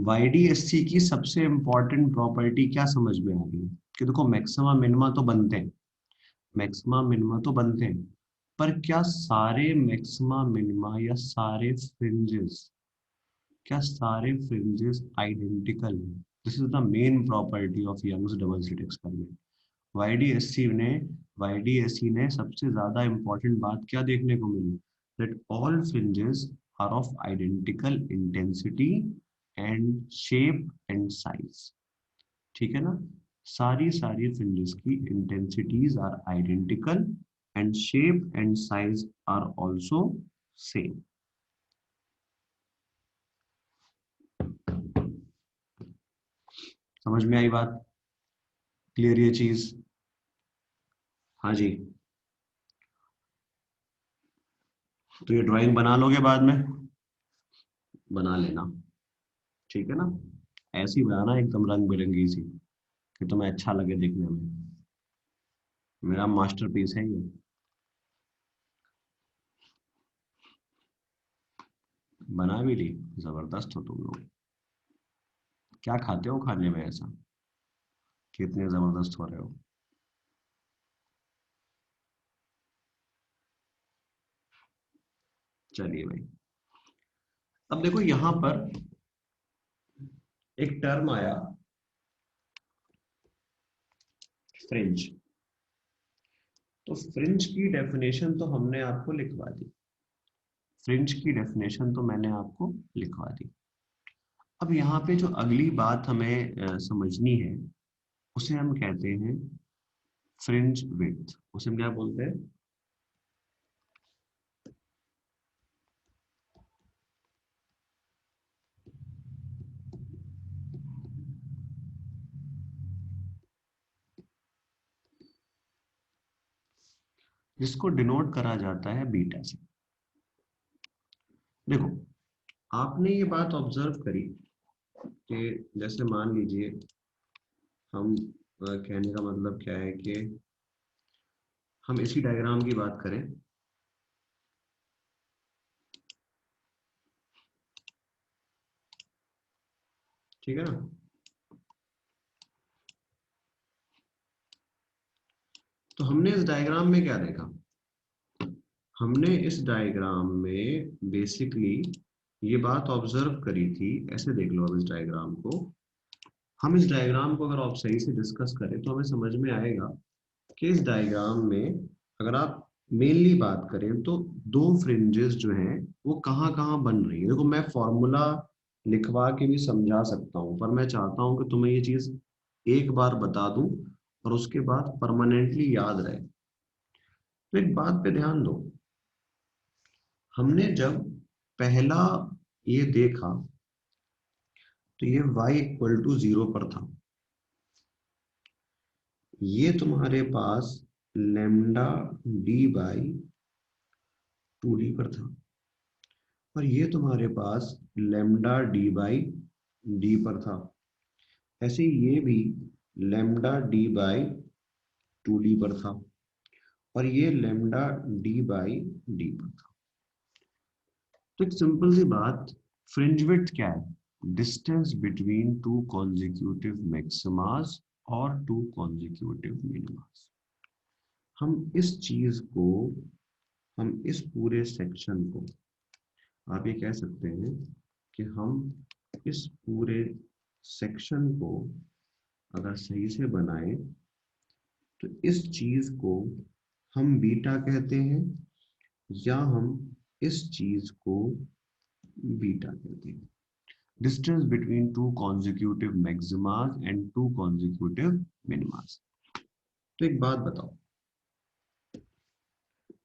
YDSC की सबसे इंपॉर्टेंट प्रॉपर्टी क्या समझ में आ रही है कि देखो मैक्सिमा मिनिमा तो बनते हैं, मैक्सिमा मिनिमा तो बनते हैं, पर क्या सारे मैक्सिमा मिनिमा या सारे फ्रिंजेस, क्या सारे फ्रिंजेस आइडेंटिकल हैं? This is the main property of Young's double slit experiment. YDSC ने YDSC ने सबसे ज्यादा इंपॉर्टेंट बात क्या देखने को मिली, that all fringes are of identical intensity and shape and size. ठीक है ना? सारी सारी फ्रिंजेस की intensities are identical and shape and size are also same. समझ में आई बात? क्लियर ये चीज? हाँ जी। तो ये ड्राइंग बना लोगे बाद में, बना लेना, ठीक है ना? ऐसी बनाना एकदम रंग बिरंगी सी कि तुम्हें अच्छा लगे दिखने में। मेरा मास्टरपीस है ये। बना भी ली, जबरदस्त हो तुम लोग। क्या खाते हो खाने में ऐसा कि इतने जबरदस्त हो रहे हो? चलिए भाई, अब देखो यहां पर एक टर्म आया फ्रिंज। तो फ्रिंज की डेफिनेशन तो हमने आपको लिखवा दी, फ्रिंज की डेफिनेशन तो मैंने आपको लिखवा दी। अब यहाँ पे जो अगली बात हमें समझनी है उसे हम कहते हैं फ्रिंज विड्थ, उसे हम क्या बोलते हैं? जिसको डिनोट करा जाता है बीटा से। देखो, आपने ये बात ऑब्जर्व करी कि जैसे मान लीजिए हम कहने का मतलब क्या है कि हम इसी डायग्राम की बात करें। ठीक है ना? तो हमने इस डायग्राम में क्या देखा? हमने इस डायग्राम में बेसिकली ये बात ऑब्जर्व करी थी। ऐसे देख लो अब इस डायग्राम को, हम इस डायग्राम को अगर आप सही से डिस्कस करें तो हमें समझ में आएगा कि इस डायग्राम में अगर आप मेनली बात करें तो दो फ्रिंजेस जो हैं वो कहाँ कहाँ बन रही है। देखो, मैं फॉर्मूला लिखवा के भी समझा सकता हूँ, पर मैं चाहता हूँ कि तुम्हें ये चीज एक बार बता दूं और उसके बाद परमानेंटली याद रहे। तो एक बात पे ध्यान दो, हमने जब पहला ये देखा तो ये y इक्वल टू 0 पर था। ये तुम्हारे पास लेमडा डी बाई 2d पर था, और ये तुम्हारे पास लेमडा डी बाई डी पर था। ऐसे ये भी लेमडा डी बाई 2d पर था, और ये लेमडा डी बाई डी पर था। तो एक सिंपल सी बात, फ्रिंज विड्थ क्या है? Distance between two consecutive maxima और टू कॉन्जिक्यूटिव मिनिमास। हम इस चीज को, हम इस पूरे सेक्शन को, आप ये कह सकते हैं कि हम इस पूरे सेक्शन को अगर सही से बनाएं तो इस चीज को हम बीटा कहते हैं, या हम इस चीज को बीटा कहते हैं। Distance between two consecutive maximas and two consecutive minimas. तो एक बात बताओ,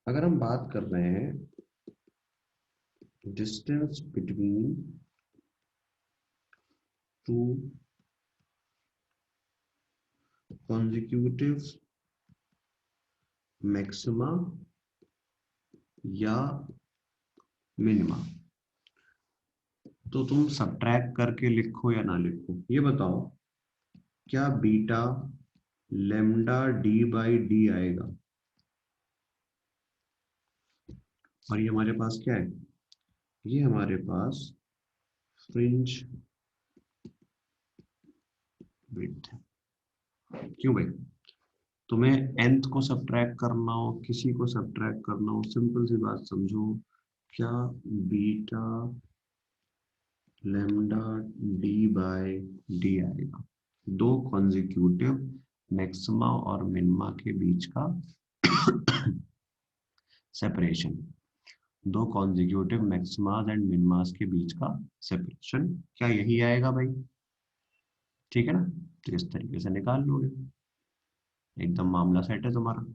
अगर हम बात कर रहे हैं distance between two consecutive maxima या मिनिमा, तो तुम सब्ट्रैक्ट करके लिखो या ना लिखो, ये बताओ, क्या beta lambda D by D आएगा? और ये हमारे पास क्या है? ये हमारे पास फ्रिंज विड्थ है। क्यों भाई? तुम्हें nth को सब्ट्रैक्ट करना हो, किसी को सब्ट्रैक्ट करना हो, सिंपल सी बात समझो, क्या beta lambda D by D आएगा? दो कॉन्जिक्यूटिव मैक्सिमा और मिनिमा के बीच का सेपरेशन, दो कॉन्जिक्यूटिव मैक्सिमास एंड मिनिमास के बीच का सेपरेशन, क्या यही आएगा भाई? ठीक है ना? तो इस तरीके से निकाल लोगे, एकदम मामला सेट है तुम्हारा।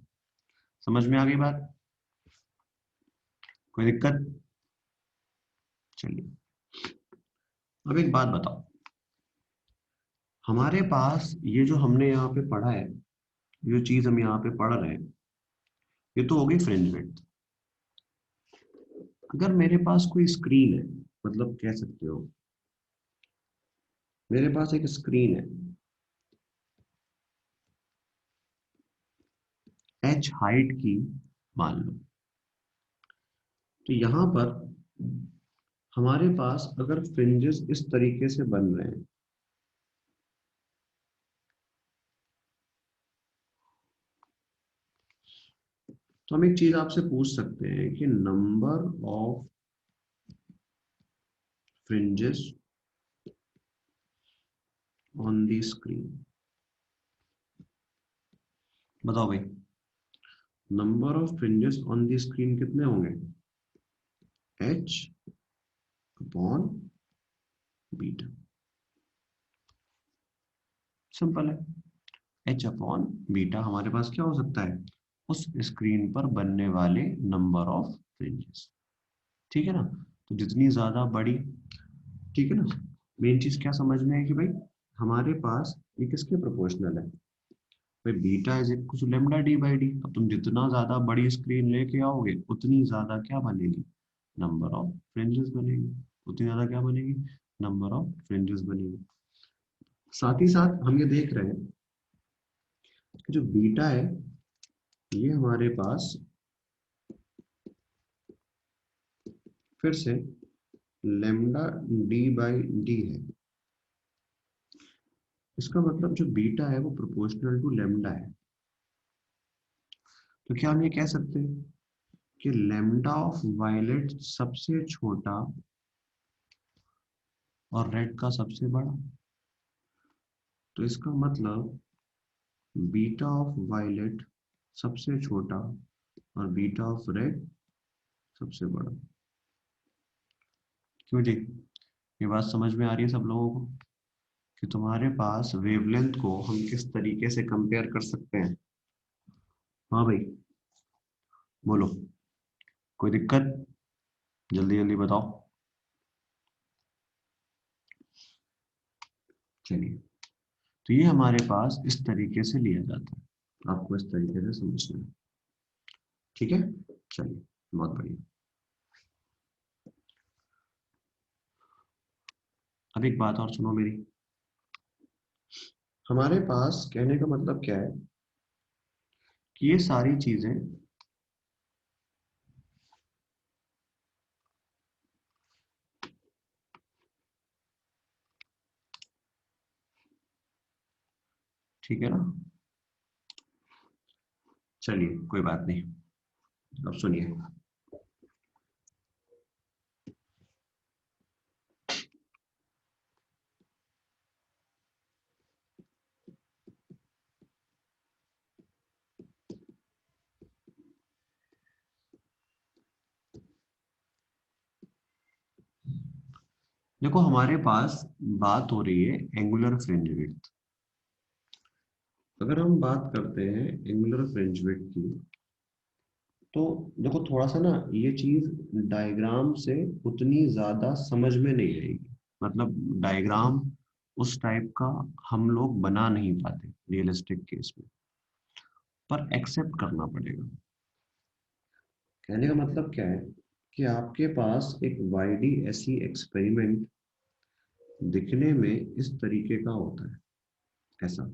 समझ में आ गई बात? कोई दिक्कत? चलिए, अब एक बात बताओ, हमारे पास ये जो हमने यहाँ पे पढ़ा है, जो चीज हम यहाँ पे पढ़ रहे हैं, ये तो हो गई फ्रिंज विड्थ। अगर मेरे पास कोई स्क्रीन है, मतलब कह सकते हो मेरे पास एक स्क्रीन है, h हाइट की मान लो, तो यहाँ पर हमारे पास अगर फ्रिंजेस इस तरीके से बन रहे हैं, तो हम एक चीज आपसे पूछ सकते हैं कि number of fringes on the screen. बताओ भाई, number of fringes on the screen कितने होंगे? h upon beta. सिंपल है। एच अपॉन बीटा हमारे पास क्या हो सकता है, उस स्क्रीन पर बनने वाले नंबर ऑफ फ्रिंजेस। ठीक है ना, तो जितनी ज्यादा बड़ी, ठीक है ना, मेन चीज क्या समझ में है कि भाई हमारे पास ये किसके प्रोपोर्शनल है, भाई beta is equal to lambda D by D. अब तुम जितना ज्यादा बड़ी स्क्रीन लेके आओगे उतनी ज्यादा क्या बनेगी, नंबर ऑफ फ्रिंजेस बनेगी, उतनी ज्यादा क्या बनेगी, नंबर ऑफ फ्रिंजेस बनेगी। साथ ही साथ हम ये देख रहे हैं कि जो बीटा है ये हमारे पास फिर से लेमडा डी बाई डी है। इसका मतलब जो बीटा है वो प्रोपोर्शनल टू लेमडा है। तो क्या हम ये कह सकते हैं कि लेमडा ऑफ वायलेट सबसे छोटा और रेड का सबसे बड़ा। तो इसका मतलब बीटा ऑफ वायलेट सबसे छोटा और बीटा ऑफ रेड सबसे बड़ा। क्यों जी, ये बात समझ में आ रही है सब लोगों को कि तुम्हारे पास वेवलेंथ को हम किस तरीके से कंपेयर कर सकते हैं। हाँ भाई बोलो, कोई दिक्कत, जल्दी जल्दी बताओ। चलिए, तो ये हमारे पास इस तरीके से लिया जाता है, आपको इस तरीके से समझना है। ठीक है, चलिए, बहुत बढ़िया। अब एक बात और सुनो मेरी, हमारे पास कहने का मतलब क्या है कि ये सारी चीजें ठीक है ना। चलिए कोई बात नहीं, अब सुनिए। देखो हमारे पास बात हो रही है एंगुलर फ्रिंज विड्थ। अगर हम बात करते हैं एंगुलर फ्रिंज विड्थ की, तो देखो थोड़ा सा ना ये चीज डायग्राम से उतनी ज्यादा समझ में नहीं आएगी। मतलब डायग्राम उस टाइप का हम लोग बना नहीं पाते रियलिस्टिक केस में, पर एक्सेप्ट करना पड़ेगा। कहने का मतलब क्या है कि आपके पास एक वाईडी ऐसी एक्सपेरिमेंट दिखने में इस तरीके का होता है, ऐसा,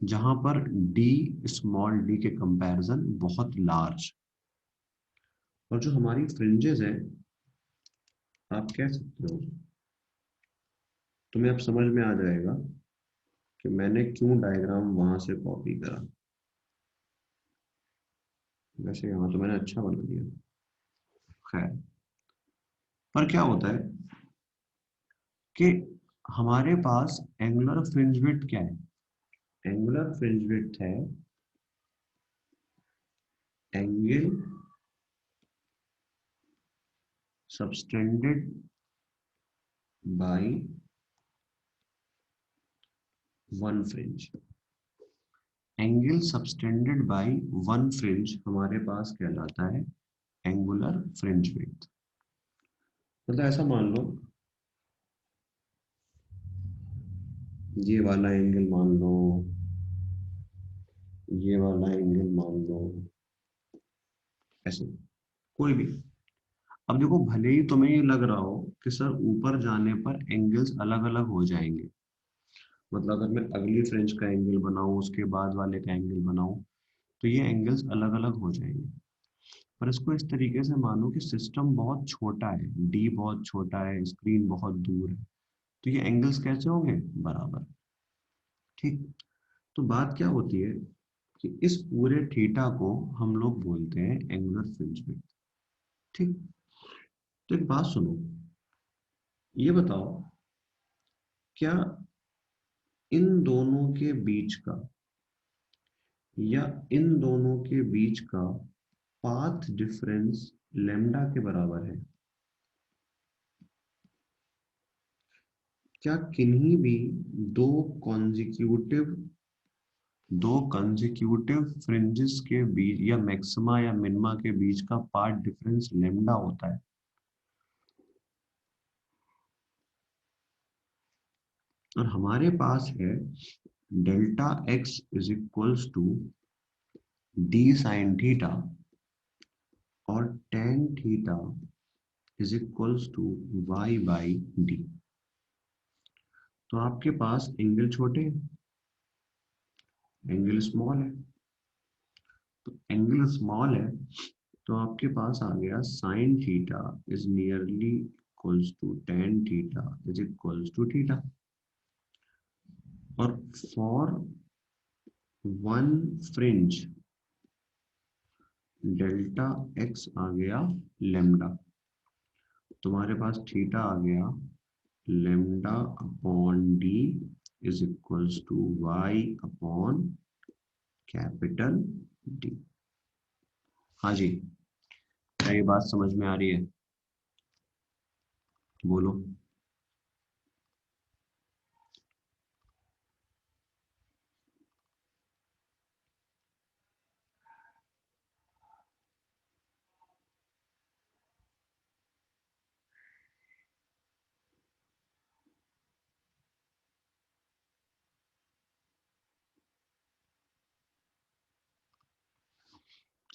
जहां पर डी स्मॉल डी के कंपैरिजन बहुत लार्ज, और जो हमारी फ्रिंजेस है, आप कह सकते हो, तुम्हें अब समझ में आ जाएगा कि मैंने क्यों डायग्राम वहां से कॉपी करा। वैसे यहाँ तो मैंने अच्छा बना दिया, खैर। पर क्या होता है कि हमारे पास एंगुलर फ्रिंज विड्थ क्या है, एंगुलर फ्रिंज विड्थ है angle subtended by one fringe. Angle subtended by one fringe हमारे पास कहलाता है एंगुलर फ्रिंज विड्थ। मतलब ऐसा मान लो, ये वाला एंगल मान लो, ये वाला एंगल मान लो, ऐसे कोई भी। अब देखो भले ही तुम्हें ये लग रहा हो कि सर ऊपर जाने पर एंगल्स अलग अलग हो जाएंगे, मतलब अगर मैं अगली फ्रेंच का एंगल बनाऊं उसके बाद वाले का एंगल बनाऊं तो ये एंगल्स अलग अलग हो जाएंगे। पर इसको इस तरीके से मानो कि सिस्टम बहुत छोटा है, डी बहुत छोटा है, स्क्रीन बहुत दूर है, तो ये एंगल्स कैसे होंगे, बराबर। ठीक, तो बात क्या होती है कि इस पूरे थीटा को हम लोग बोलते हैं एंगुलर फ्रिंज विड्थ। ठीक, तो एक बात सुनो, ये बताओ क्या इन दोनों के बीच का या इन दोनों के बीच का पाथ डिफरेंस लेमडा के बराबर है। क्या किन्हीं भी दो कॉन्जिक्यूटिव फ्रिंजेस के बीच या मैक्सिमा या मिनिमा के बीच का पाथ डिफरेंस लेमडा होता है? और हमारे पास है delta x is equals to D sine theta और tan theta is equals to Y by D. तो आपके पास एंगल छोटे हैं, एंगल स्मॉल है। तो एंगल स्मॉल है तो आपके पास आ गया sine theta is nearly equals to tan theta is equals to theta. और for one fringe delta X आ गया लेमडा। तुम्हारे पास थीटा आ गया lambda upon D is equals to Y upon capital D. हाँ जी, क्या ये बात समझ में आ रही है? बोलो।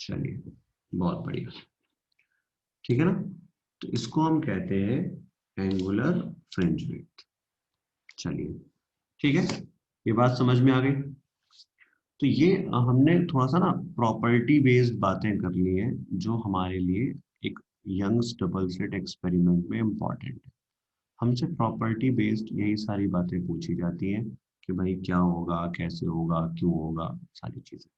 चलिए, बहुत बढ़िया। ठीक है ना? तो इसको हम कहते हैं एंगुलर फ्रिंज विड्थ। चलिए, ठीक है, ये बात समझ में आ गई। तो ये हमने थोड़ा सा ना प्रॉपर्टी बेस्ड बातें कर ली हैं जो हमारे लिए एक यंग्स डबल स्लिट एक्सपेरिमेंट में इम्पॉर्टेंट है। हमसे प्रॉपर्टी बेस्ड यही सारी बातें पूछी जाती हैं कि भाई क्या होगा, कैसे होगा, क्यों होगा, सारी चीजें।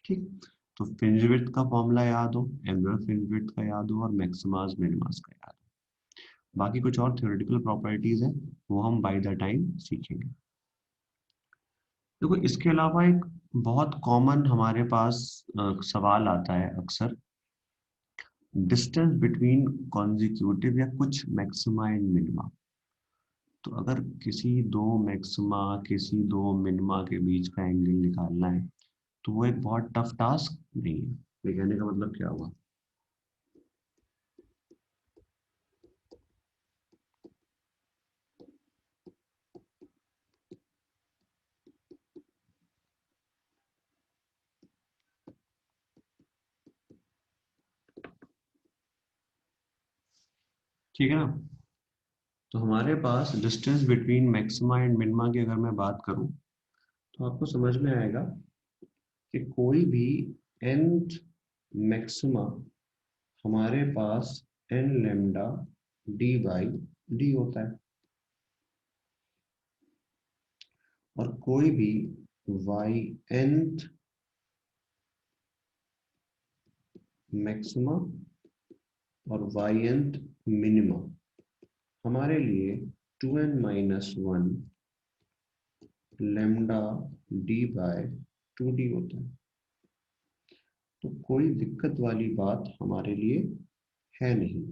ठीक। तो फ्रिंज विड्थ का फॉर्मूला याद हो, एंगुलर फ्रिंज विड्थ का याद हो और मैक्सिमास मिनिमास का याद हो। बाकी कुछ और थ्योरेटिकल प्रॉपर्टीज है वो हम बाय द टाइम सीखेंगे। देखो, इसके अलावा एक बहुत कॉमन हमारे पास सवाल आता है अक्सर, डिस्टेंस बिटवीन कॉन्जिक्यूटिव या कुछ मैक्सिमा एंड मिनिमा। तो अगर किसी दो मैक्सिमा किसी दो मिनिमा के बीच का एंगल निकालना है तो वो एक बहुत टफ टास्क नहीं है। ये कहने का मतलब क्या हुआ? ठीक है ना? तो हमारे पास distance between maxima and minima की अगर मैं बात करूं तो आपको समझ में आएगा कि कोई भी nth मैक्सिमा हमारे पास n lambda D by D होता है और कोई भी y nth मैक्सिमा और y nth मिनिमा हमारे लिए 2n-1 lambda D by 2d होता है। तो कोई दिक्कत वाली बात हमारे लिए है नहीं।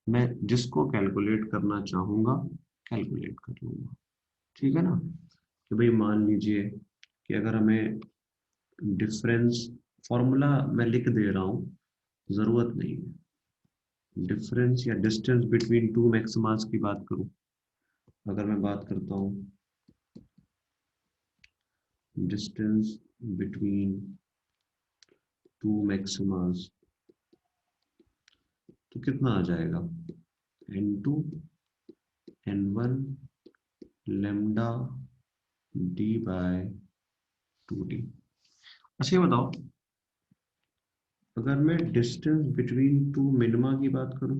मैं जिसको कैलकुलेट करना चाहूंगा कैलकुलेट कर लूंगा। ठीक है ना? कि भाई मान लीजिए कि अगर हमें डिफरेंस, फॉर्मूला मैं लिख दे रहा हूं, जरूरत नहीं है। डिफरेंस या डिस्टेंस बिटवीन टू मैक्सिमास की बात करूं, अगर मैं बात करता हूं डिस्टेंस बिटवीन टू मैक्सिमास, तो कितना आ जाएगा? n2 n1 lambda D by 2d। अच्छा ये बताओ, अगर मैं डिस्टेंस बिटवीन टू मिनिमा की बात करूं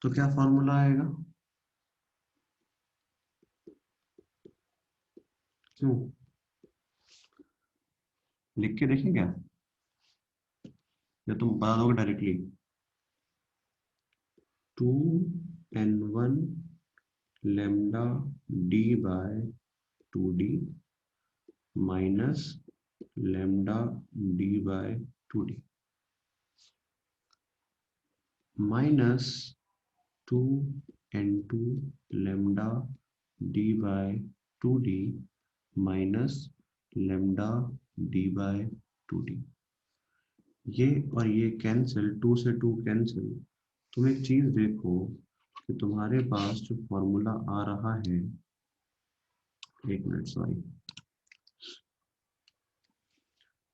तो क्या फॉर्मूला आएगा? क्यों? लिख के देखें क्या, या तुम बता दोगे directly? 2n1 lambda D by 2d minus lambda D by 2d। Minus 2 n2 lambda d by 2d minus lambda d by 2d। ये और ये कैंसिल, 2 से 2 कैंसिल। तुम एक चीज देखो कि तुम्हारे पास जो फॉर्मूला आ रहा है, एक मिनट सॉरी,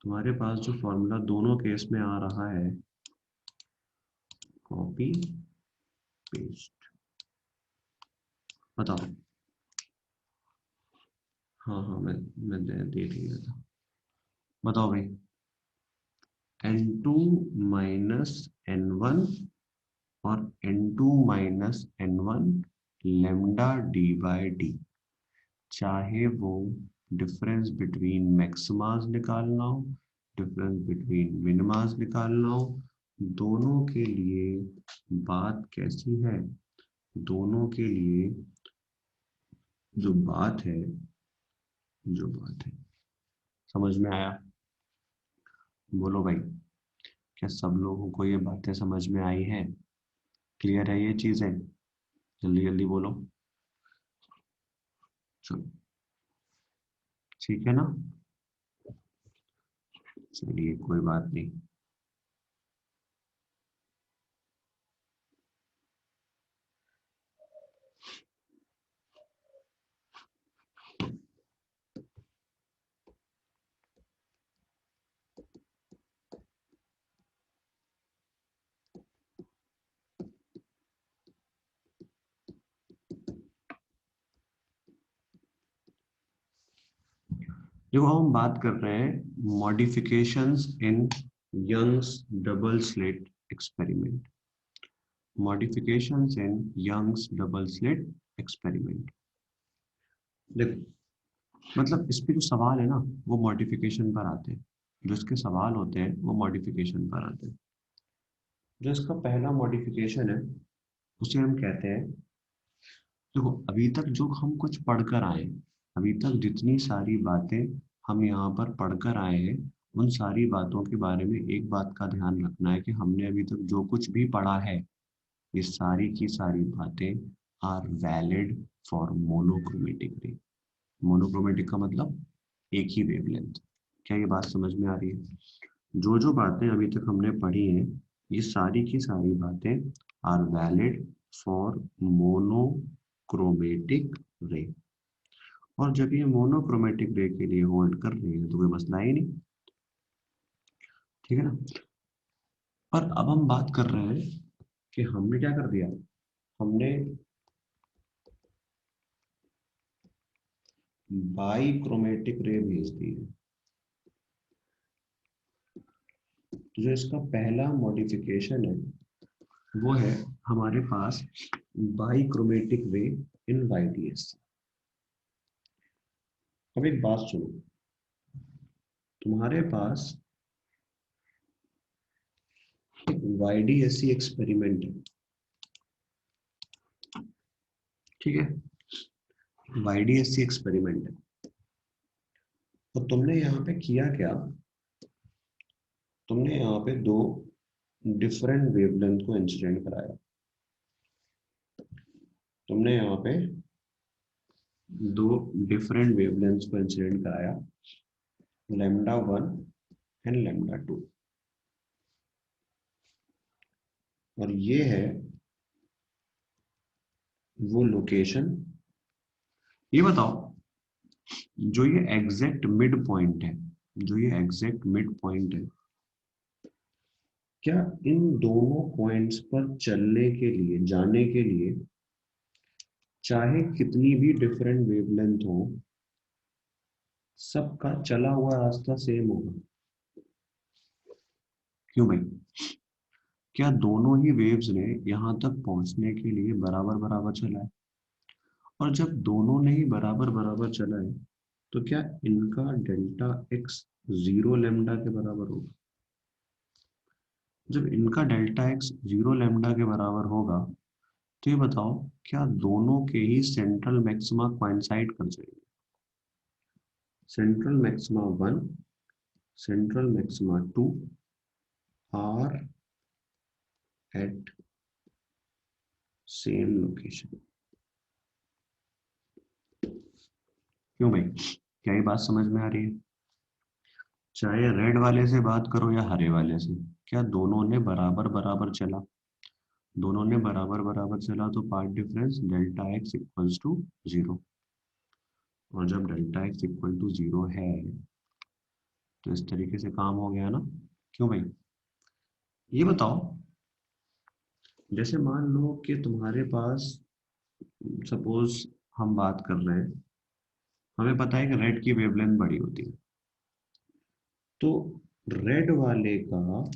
तुम्हारे पास जो फॉर्मूला दोनों केस में आ रहा है, कॉपी पेस्ट, बताओ। हाँ हाँ, मैं दे दिया था। बताओ भाई, n2 माइनस n1 और n2 minus n1 lambda D by D, चाहे वो डिफरेंस बिटवीन मैक्सिमाज निकालना हो, डिफरेंस बिटवीन मिनिमाज निकालना हो, दोनों के लिए बात कैसी है, दोनों के लिए जो बात है, जो बात है, समझ में आया? बोलो भाई, क्या सब लोगों को ये बातें समझ में आई है? क्लियर है ये चीजें? जल्दी जल्दी बोलो। चलो, ठीक है ना? चलिए, कोई बात नहीं। देखो, हम बात कर रहे हैं modifications in Young's double slit experiment. Modifications in Young's double slit experiment. देखो, मतलब इस पे जो सवाल है ना, वो मॉडिफिकेशन पर आते हैं। जो इसके सवाल होते हैं वो मॉडिफिकेशन पर आते हैं। जो इसका पहला मॉडिफिकेशन है, उसे हम कहते हैं, देखो अभी तक जो हम कुछ पढ़कर आए, अभी तक जितनी सारी बातें हम यहाँ पर पढ़कर आए हैं, उन सारी बातों के बारे में एक बात का ध्यान रखना है कि हमने अभी तक जो कुछ भी पढ़ा है, ये सारी की सारी बातें आर वैलिड फॉर मोनोक्रोमेटिक रे। मोनोक्रोमेटिक का मतलब एक ही वेवलेंथ। क्या ये बात समझ में आ रही है? जो जो बातें अभी तक हमने पढ़ी हैं, ये सारी की सारी बातें आर वैलिड फॉर मोनोक्रोमेटिक रे। और जब ये मोनोक्रोमेटिक रे के लिए होल्ड कर रही है तो कोई मसला ही नहीं। ठीक है ना? पर अब हम बात कर रहे हैं कि हमने क्या कर दिया, हमने बाई क्रोमेटिक रे भेज दी है। तो जो इसका पहला मॉडिफिकेशन है, वो है हमारे पास बाई क्रोमेटिक रे इन वाईडीएस। अब एक बात सुनो, तुम्हारे पास एक वाईडीएससी एक्सपेरिमेंट है, ठीक है? वाईडीएससी एक्सपेरिमेंट है। तो तुमने यहाँ पे किया क्या, तुमने यहाँ पे दो डिफरेंट वेवलेंथ को इंसिडेंट कराया। तुमने यहाँ पे दो डिफरेंट वेवलेंथ्स को इंसिडेंट कराया, λ1 एंड λ2। और ये है वो लोकेशन। ये बताओ, जो ये एग्जैक्ट मिड पॉइंट है, जो ये एग्जैक्ट मिड पॉइंट है, क्या इन दोनों पॉइंट्स पर चलने के लिए, जाने के लिए, चाहे कितनी भी डिफरेंट वेवलेंथ हो, सबका चला हुआ रास्ता सेम होगा? क्यों भाई? क्या दोनों ही वेव्स ने यहां तक पहुंचने के लिए बराबर बराबर चला है? और जब दोनों ने ही बराबर बराबर चला है, तो क्या इनका डेल्टा एक्स जीरो लेमडा के बराबर होगा? जब इनका डेल्टा एक्स जीरो लेमडा के बराबर होगा, तो ये बताओ, क्या दोनों के ही सेंट्रल मैक्सिमा कोइंसाइड कर जाएंगे? Central maxima 1, central maxima 2 are at same location. क्यों भाई, क्या ये बात समझ में आ रही है? चाहे रेड वाले से बात करो या हरे वाले से, क्या दोनों ने बराबर बराबर चला? दोनों ने बराबर बराबर चला तो path difference delta x equals to 0। और जब डेल्टा एक्स इक्वल टू 0 है तो इस तरीके से काम हो गया ना। क्यों भाई? ये बताओ, जैसे मान लो कि तुम्हारे पास, सपोज हम बात कर रहे हैं, हमें पता है कि रेड की वेवलेंथ बड़ी होती है, तो रेड वाले का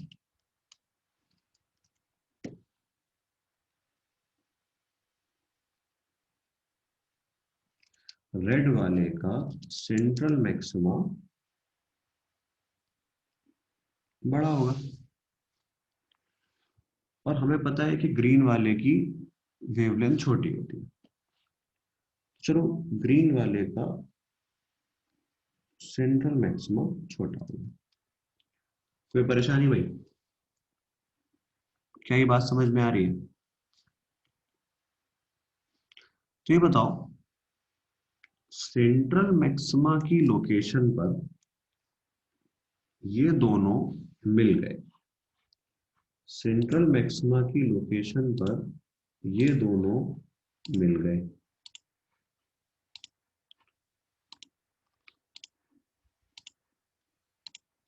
रेड वाले का सेंट्रल मैक्सिमा बड़ा होगा, और हमें पता है कि ग्रीन वाले की वेवलेंथ छोटी होती है। चलो, ग्रीन वाले का सेंट्रल मैक्सिमा छोटा होगा। कोई परेशानी भाई? क्या ये बात समझ में आ रही है? तो ये बताओ, सेंट्रल मैक्सिमा की लोकेशन पर ये दोनों मिल गए। सेंट्रल मैक्सिमा की लोकेशन पर ये दोनों मिल गए।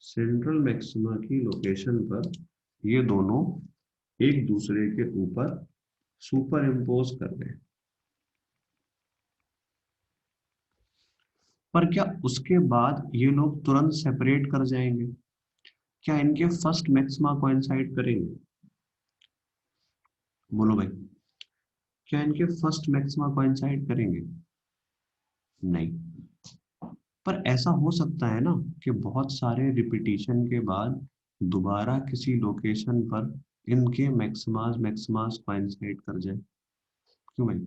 सेंट्रल मैक्सिमा की लोकेशन पर ये दोनों एक दूसरे के ऊपर सुपर इम्पोज कर गए। पर क्या उसके बाद ये लोग तुरंत सेपरेट कर जाएंगे? क्या इनके फर्स्ट मैक्सिमा कोइंसाइड करेंगे? बोलो भाई, क्या इनके फर्स्ट मैक्सिमा कोइंसाइड करेंगे? नहीं। पर ऐसा हो सकता है ना कि बहुत सारे रिपीटिशन के बाद दोबारा किसी लोकेशन पर इनके मैक्सिमास मैक्सिमास कोइंसाइड कर जाए। क्यों भाई?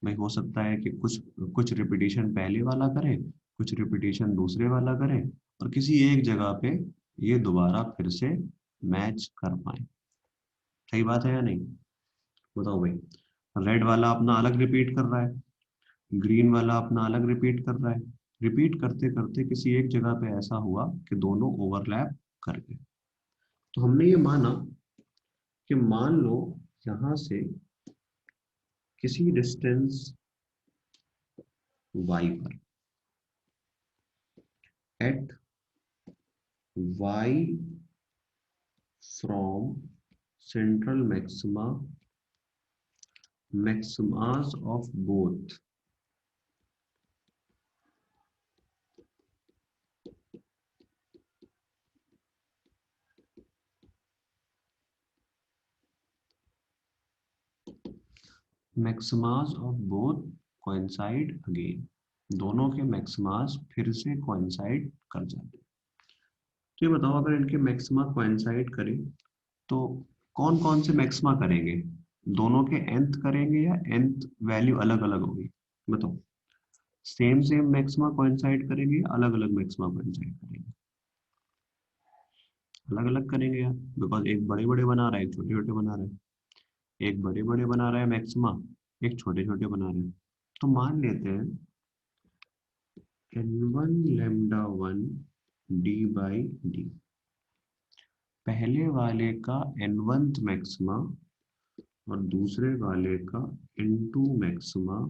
भाई हो सकता है कि कुछ कुछ रिपीटिशन पहले वाला करे, कुछ रिपीटिशन दूसरे वाला करे, और किसी एक जगह पे ये दोबारा फिर से मैच कर पाए। सही बात है या नहीं? बताओ भाई, रेड वाला अपना अलग रिपीट कर रहा है, ग्रीन वाला अपना अलग रिपीट कर रहा है। रिपीट करते करते किसी एक जगह पे ऐसा हुआ कि दोनों ओवरलैप कर गए। तो हमने ये माना कि मान लो यहां से किसी डिस्टेंस y पर, at y from central maxima, maximas of both maximas of both coincide again. दोनों के मैक्सिमास फिर से कोइंसाइड कर जाते हैं। तो ये बताओ, अगर इनके मैक्सिमा कोइंसाइड करें तो कौन कौन से मैक्सिमा करेंगे? दोनों के nth करेंगे या nth वैल्यू अलग अलग होगी? बताओ, सेम सेम मैक्सिमा कोइंसाइड करेंगे या अलग अलग मैक्सिमा कोइंसाइड करेंगे? अलग अलग करेंगे यार, बिकॉज एक बड़े बड़े बना रहा है, एक छोटे छोटे बना रहा है। एक बड़े बड़े बना रहा है मैक्सिमा, एक छोटे छोटे बना रहे हैं। तो मान लेते हैं n1 lambda 1 d by d, पहले वाले का n1th मैक्सिमा और दूसरे वाले का n2 मैक्सिमा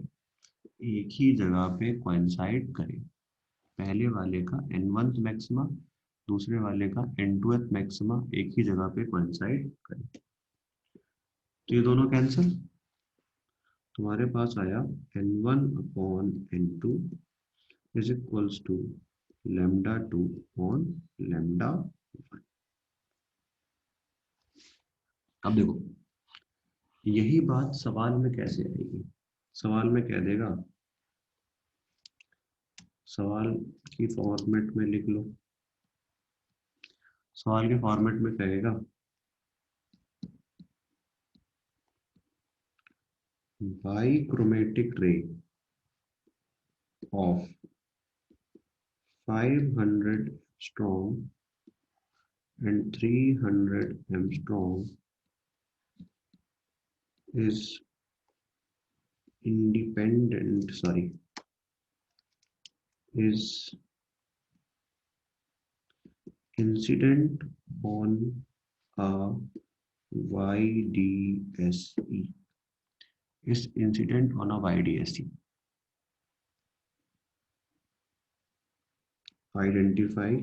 एक ही जगह पे कोइंसाइड करें। पहले वाले का n1th मैक्सिमा, दूसरे वाले का n2th मैक्सिमा एक ही जगह पे कोइंसाइड करें। तो ये दोनों कैंसिल, तुम्हारे पास आया n1 upon n2 is equals to lambda 2 upon lambda 1। अब देखो, यही बात सवाल में कैसे आएगी? सवाल में कह देगा, सवाल की फॉर्मेट में लिख लो। सवाल के फॉर्मेट में कहेगा बाइक्रोमेटिक ray of 500 strong and 300 Armstrong is independent, sorry, is incident on a YDSE, is incident on a YDSE. Identify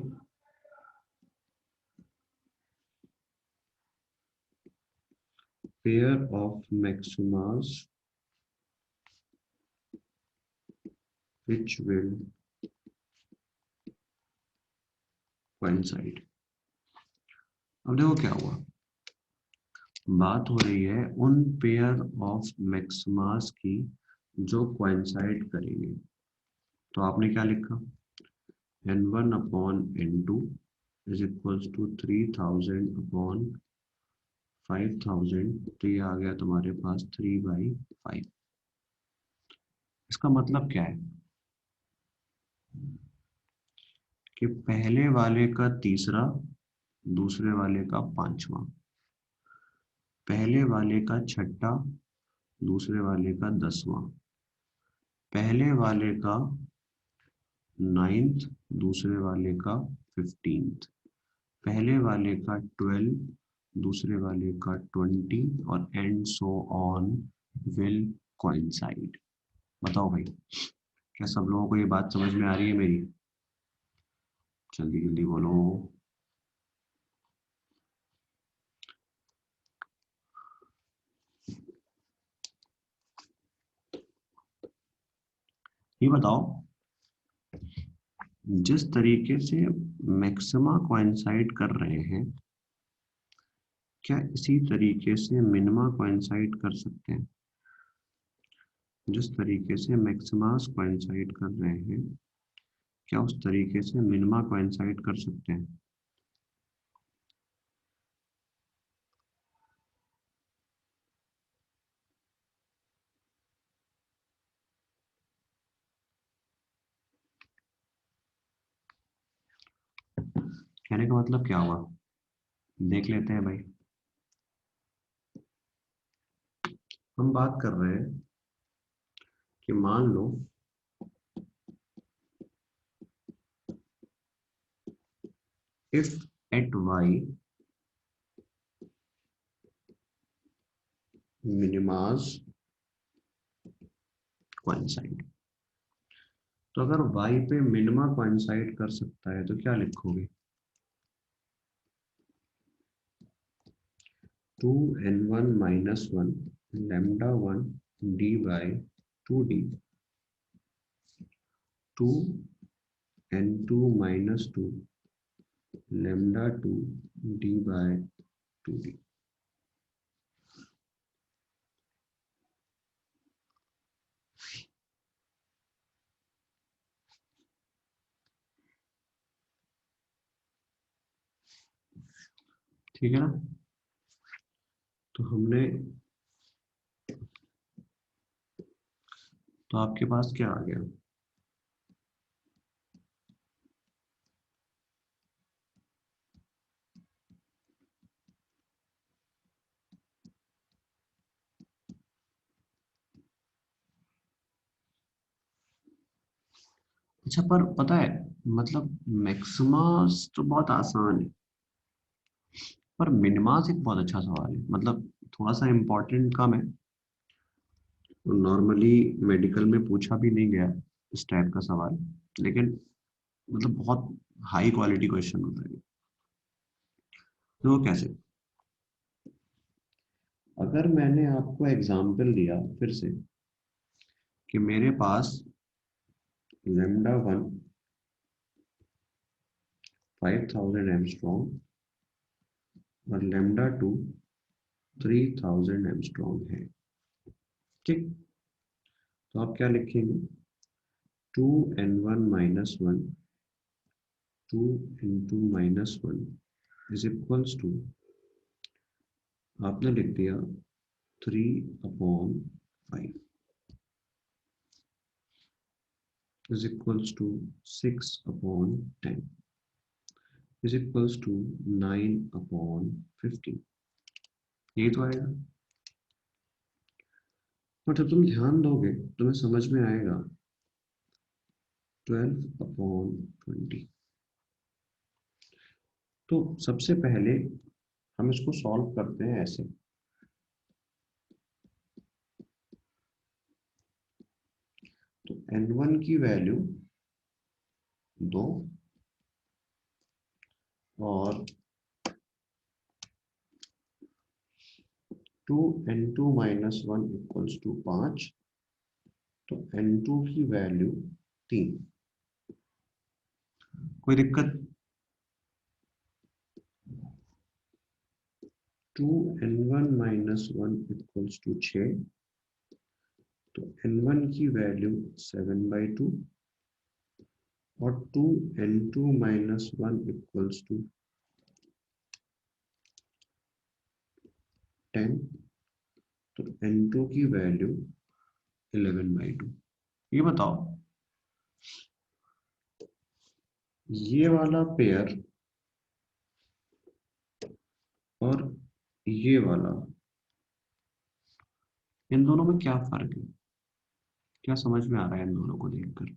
pair of maximas which will coincide. अब देखो क्या हुआ, बात हो रही है उन पेयर ऑफ मैक्सिमास की जो कोइंसाइड करेंगे। तो आपने क्या लिखा, n1 upon n2 is equals to 3000 upon 5000, तो ये आ गया तुम्हारे पास 3/5। इसका मतलब क्या है कि पहले वाले का तीसरा, दूसरे वाले का पांचवा, पहले वाले का छठा, दूसरे वाले का 10वां, पहले वाले का 9th, दूसरे वाले का 15th, पहले वाले का 12, दूसरे वाले का 20 और and so on will coincide. बताओ भाई, क्या सब लोगों को ये बात समझ में आ रही है मेरी? जल्दी जल्दी बोलो। ये बताओ, जिस तरीके से मैक्सिमा कोइंसाइड कर रहे हैं, क्या इसी तरीके से मिनिमा कोइंसाइड कर सकते हैं? जिस तरीके से मैक्सिमास कोइंसाइड कर रहे हैं, क्या उस तरीके से मिनिमा कोइंसाइड कर सकते हैं? कहने का मतलब क्या हुआ, देख लेते हैं भाई। हम बात कर रहे हैं कि मान लो if at y minimas coincide, तो अगर y पे मिनिमा कोइंसाइड कर सकता है तो क्या लिखोगे? 2n1 minus 1 lambda 1 d by 2d, 2n2 minus 2 lambda 2 d by 2d। ठीक है ना? तो हमने, तो आपके पास क्या आ गया, अच्छा पर पता है, मतलब मैक्सिमास तो बहुत आसान है, पर मिनिमास एक बहुत अच्छा सवाल है, मतलब थोड़ा सा इम्पोर्टेंट कम है। नॉर्मली मेडिकल में पूछा भी नहीं गया इस टाइप का सवाल, लेकिन मतलब बहुत हाई क्वालिटी क्वेश्चन होता है। तो वो कैसे, अगर मैंने आपको एग्जांपल दिया फिर से कि मेरे पास lambda 1 5000 एंगस्ट्रॉम और lambda 2 3000 एंगस्ट्रॉम है, ठीक? तो आप क्या लिखेंगे, 2n1 minus 1 2 into minus 1 is equals to, आपने लिख दिया 3/5 is equals to 6/10 is equals to 9/15। यही तो आएगा। और जब तुम ध्यान दोगे तुम्हें समझ में आएगा 12/20। तो सबसे पहले हम इसको सॉल्व करते हैं ऐसे। तो n1 की वैल्यू 2 और 2n2 माइनस 1 इक्वल्स टू 5। तो n2 की वैल्यू 3। कोई दिक्कत? 2n1 minus 1 equals to 6। तो n1 की वैल्यू 7/2 और 2n2 माइनस 1 इक्वल्स टू 10। तो n2 की वैल्यू 11/2। ये बताओ, ये वाला पेयर और ये वाला, इन दोनों में क्या फर्क है? क्या समझ में आ रहा है इन दोनों को देखकर?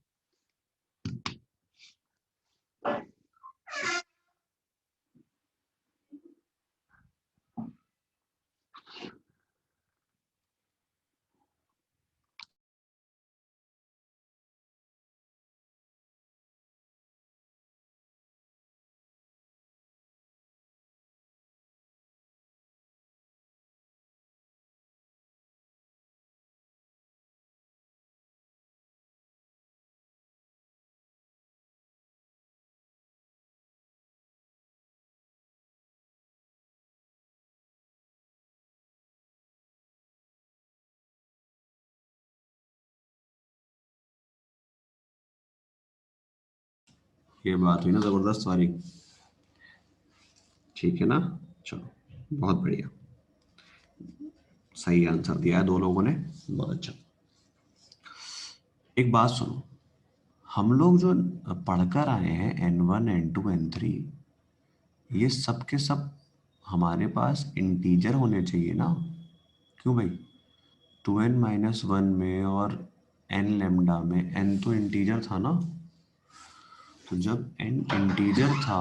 ये बात हुई ना जबरदस्त वाली। ठीक है ना? चलो, बहुत बढ़िया, सही आंसर दिया है दो लोगों ने, बहुत अच्छा। एक बात सुनो, हम लोग जो पढ़कर आए हैं n1 n2 n3, ये सब के सब हमारे पास इंटीजर होने चाहिए ना? क्यों भाई? 2n-1 में और n लेमडा में n तो इंटीजर था ना? तो जब n इंटीजर था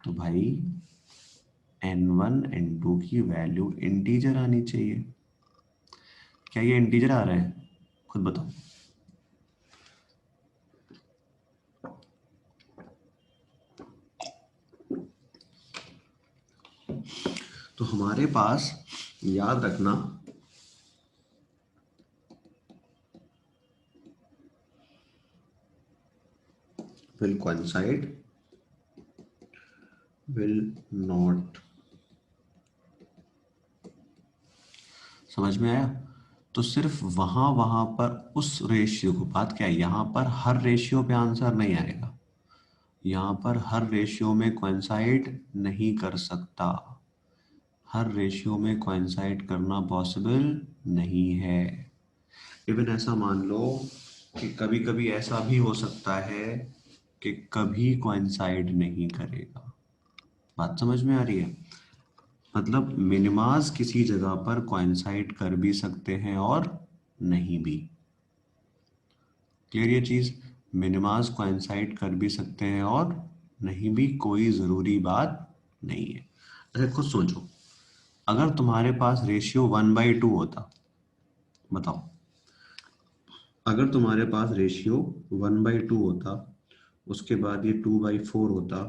तो भाई n1 n2 की वैल्यू इंटीजर आनी चाहिए। क्या ये इंटीजर आ रहा है? खुद बताओ। तो हमारे पास, याद रखना, will coincide, will not। समझ में आया? तो सिर्फ वहां वहां पर उस रेशियो को, बात क्या है, यहां पर हर रेशियो पे आंसर नहीं आएगा। यहां पर हर रेशियो में कोइंसाइड नहीं कर सकता। हर रेशियो में कोइंसाइड करना पॉसिबल नहीं है। इवन ऐसा मान लो कि कभी कभी ऐसा भी हो सकता है कि कभी कोइंसाइड नहीं करेगा। बात समझ में आ रही है? मतलब मिनिमास किसी जगह पर कोइंसाइड कर भी सकते हैं और नहीं भी। क्लियर ये चीज? मिनिमास कोइंसाइड कर भी सकते हैं और नहीं भी, कोई जरूरी बात नहीं है। अच्छा खुद सोचो, अगर तुम्हारे पास रेशियो 1/2 होता, बताओ, अगर तुम्हारे पास रेशियो 1/2 होता, उसके बाद ये 2/4 होता,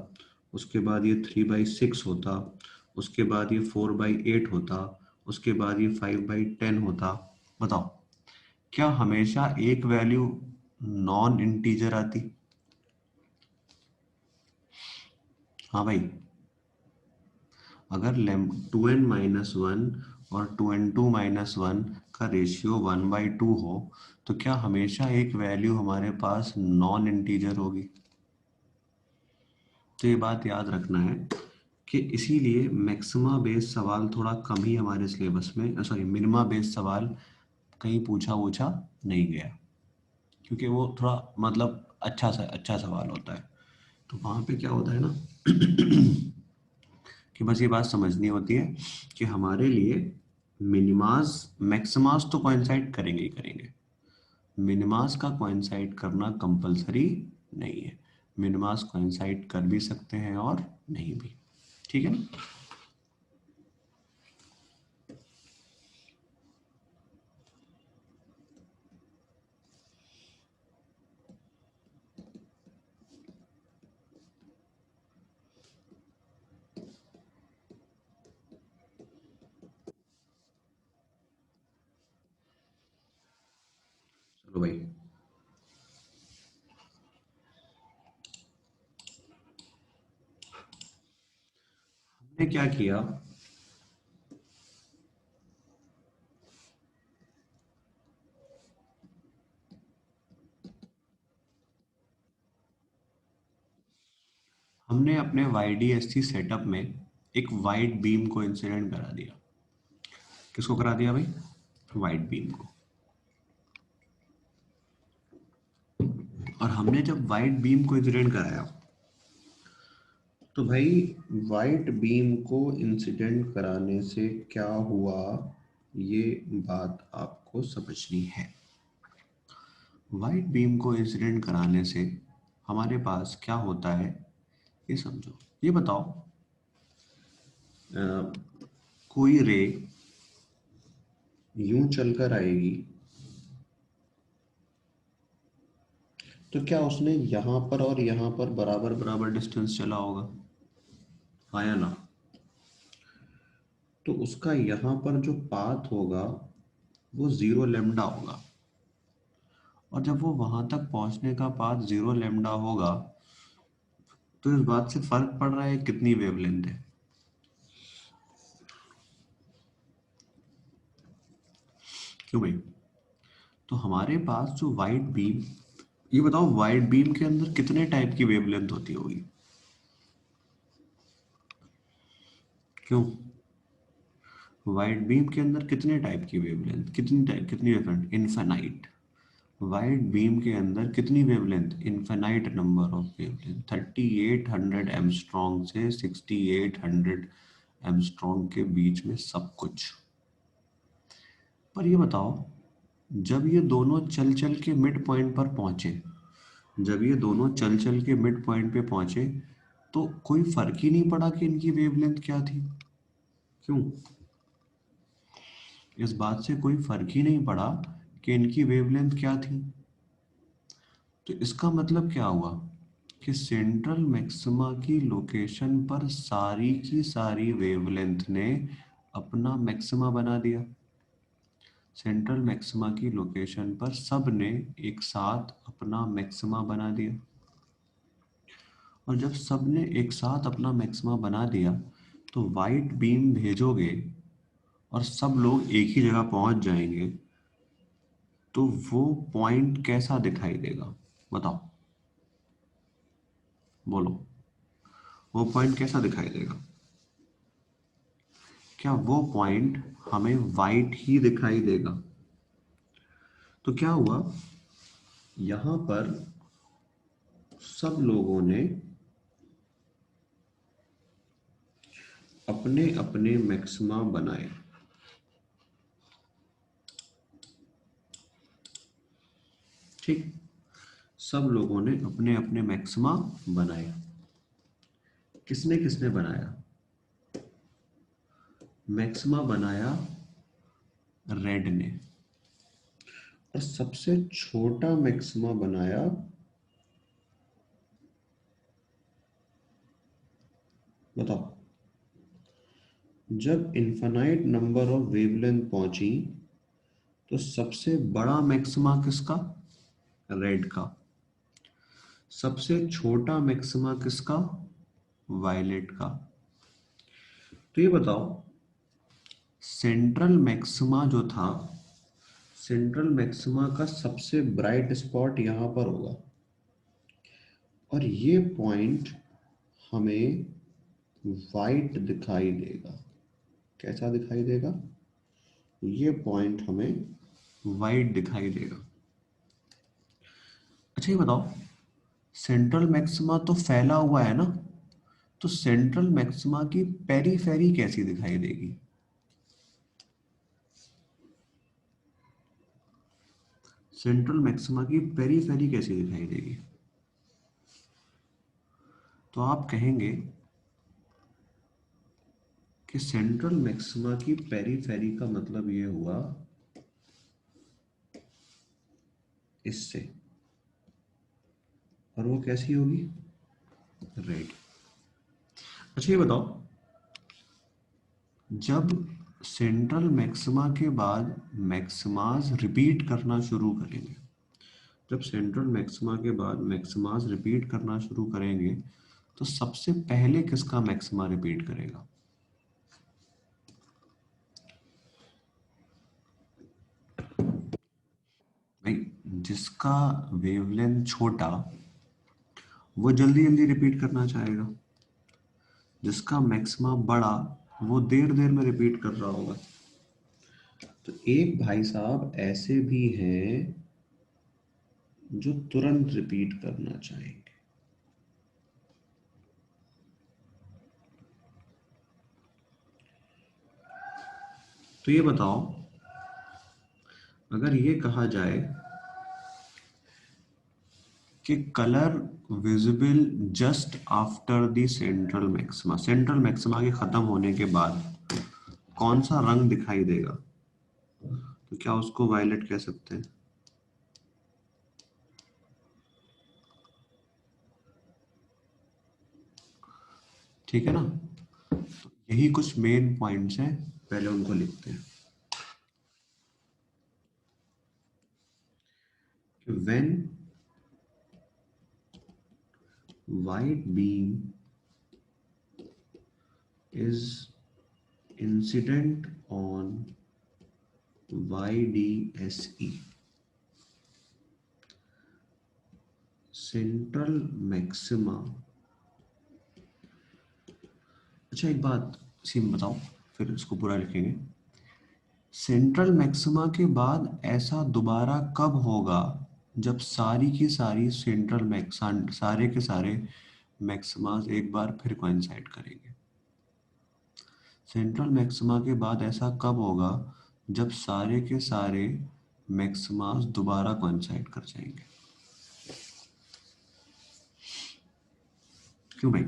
उसके बाद ये 3/6 होता, उसके बाद ये 4/8 होता, उसके बाद ये 5/10 होता, बताओ, क्या हमेशा एक वैल्यू नॉन इंटीजर आती? हाँ भाई, अगर 2n-1 और 2n2-1 का रेशियो 1/2 हो, तो क्या हमेशा एक वैल्यू हमारे पास नॉन इंटीजर होगी? तो ये बात याद रखना है कि इसीलिए मैक्सिमा बेस्ड सवाल थोड़ा कम ही हमारे सिलेबस में, सॉरी मिनिमा बेस्ड सवाल कहीं पूछा नहीं गया, क्योंकि वो थोड़ा मतलब अच्छा सवाल होता है। तो वहाँ पे क्या होता है ना कि बस ये बात समझनी होती है कि हमारे लिए मिनिमास मैक्सिमास तो कोइंसाइड करेंगे ही करेंगे, मिनिमास का कोइंसाइड करना कंपलसरी नहीं है। मिनिमास कोइंसाइड कर भी सकते हैं और नहीं भी, ठीक है ना। चलो भाई, हमने क्या किया, हमने अपने YDSC सेटअप में एक वाइट बीम को इंसिडेंट करा दिया। किसको करा दिया भाई? वाइट बीम को। और हमने जब वाइट बीम को इंसिडेंट कराया, तो भाई वाइट बीम को इंसिडेंट कराने से क्या हुआ, ये बात आपको समझनी है। वाइट बीम को इंसिडेंट कराने से हमारे पास क्या होता है, ये समझो। ये बताओ, कोई रे यूं चलकर आएगी, तो क्या उसने यहां पर और यहां पर बराबर बराबर डिस्टेंस चला होगा, हाँ या ना? तो उसका यहाँ पर जो पाथ होगा वो 0 लैम्डा होगा, और जब वो वहां तक पहुंचने का पाथ 0 लैम्डा होगा, तो इस बात से फर्क पड़ रहा है कितनी वेवलेंथ है। क्यों भाई? तो हमारे पास जो वाइट बीम, ये बताओ वाइट बीम के अंदर कितने टाइप की वेवलेंथ होती होगी? क्यों? वाइट बीम के अंदर कितने टाइप की वेवलेंथ, कितनी वेवलेंथ? इनफाइनाइट। वाइट बीम के अंदर कितनी wavelength? Infinite number of wavelength. 3800 Armstrong से 6800 एमस्ट्रॉन्ग के बीच में सब कुछ। पर ये बताओ, जब ये दोनों चल चल के मिड पॉइंट पर पहुंचे, जब ये दोनों चल चल के मिड पॉइंट पे पहुंचे, तो कोई फर्क ही नहीं पड़ा कि इनकी वेवलेंथ क्या थी। क्यों? इस बात से कोई फर्क ही नहीं पड़ा कि इनकी वेवलेंथ क्या थी। तो इसका मतलब क्या हुआ कि सेंट्रल मैक्सिमा की लोकेशन पर सारी की सारी वेवलेंथ ने अपना मैक्सिमा बना दिया। सेंट्रल मैक्सिमा की लोकेशन पर सब ने एक साथ अपना मैक्सिमा बना दिया। और जब सब ने एक साथ अपना मैक्सिमा बना दिया, तो वाइट बीम भेजोगे और सब लोग एक ही जगह पहुंच जाएंगे, तो वो पॉइंट कैसा दिखाई देगा, बताओ, बोलो। वो पॉइंट कैसा दिखाई देगा? क्या वो पॉइंट हमें वाइट ही दिखाई देगा? तो क्या हुआ, यहां पर सब लोगों ने अपने अपने मैक्सिमा बनाए। ठीक, सब लोगों ने अपने अपने मैक्सिमा बनाए। किसने किसने बनाया? मैक्सिमा बनाया रेड ने, और सबसे छोटा मैक्सिमा बनाया बताओ। जब इनफाइनाइट नंबर ऑफ वेवलेंथ पहुंची, तो सबसे बड़ा मैक्सिमा किसका? रेड का। सबसे छोटा मैक्सिमा किसका? वायलेट का। तो ये बताओ, सेंट्रल मैक्सिमा जो था, सेंट्रल मैक्सिमा का सबसे ब्राइट स्पॉट यहां पर होगा, और ये पॉइंट हमें वाइट दिखाई देगा। कैसा दिखाई देगा? ये पॉइंट हमें वाइट दिखाई देगा। अच्छा ये बताओ, सेंट्रल मैक्सिमा तो फैला हुआ है ना, तो सेंट्रल मैक्सिमा की पेरीफेरी कैसी दिखाई देगी? सेंट्रल मैक्सिमा की पेरीफेरी कैसी दिखाई देगी? तो आप कहेंगे कि सेंट्रल मैक्सिमा की पेरीफेरी का मतलब ये हुआ इससे, और वो कैसी होगी? रेड। अच्छा ये बताओ, जब सेंट्रल मैक्सिमा के बाद मैक्सिमाज रिपीट करना शुरू करेंगे, जब सेंट्रल मैक्सिमा के बाद मैक्सिमाज रिपीट करना शुरू करेंगे, तो सबसे पहले किसका मैक्सिमा रिपीट करेगा? भाई, जिसका वेवलेंथ छोटा वो जल्दी जल्दी रिपीट करना चाहेगा, जिसका मैक्सिमा बड़ा वो देर देर में रिपीट कर रहा होगा। तो एक भाई साहब ऐसे भी हैं जो तुरंत रिपीट करना चाहेंगे। तो ये बताओ, अगर ये कहा जाए कि colour visible just after the central maxima, central maxima के खत्म होने के बाद कौन सा रंग दिखाई देगा, तो क्या उसको वायलेट कह सकते हैं? ठीक है ना? तो यही कुछ मेन पॉइंट्स हैं, पहले उनको लिखते हैं। When white beam is incident on YDSE, central maxima. अच्छा एक बात सीम बताओ, फिर इसको पूरा लिखेंगे। सेंट्रल मैक्सिमा के बाद ऐसा दोबारा कब होगा जब सारी की सारी सेंट्रल मैक्सा सारे के सारे मैक्सिमास एक बार फिर कोइंसाइड करेंगे? सेंट्रल मैक्सिमा के बाद ऐसा कब होगा जब सारे के सारे मैक्सिमास दोबारा कोइंसाइड कर जाएंगे? क्यों भाई?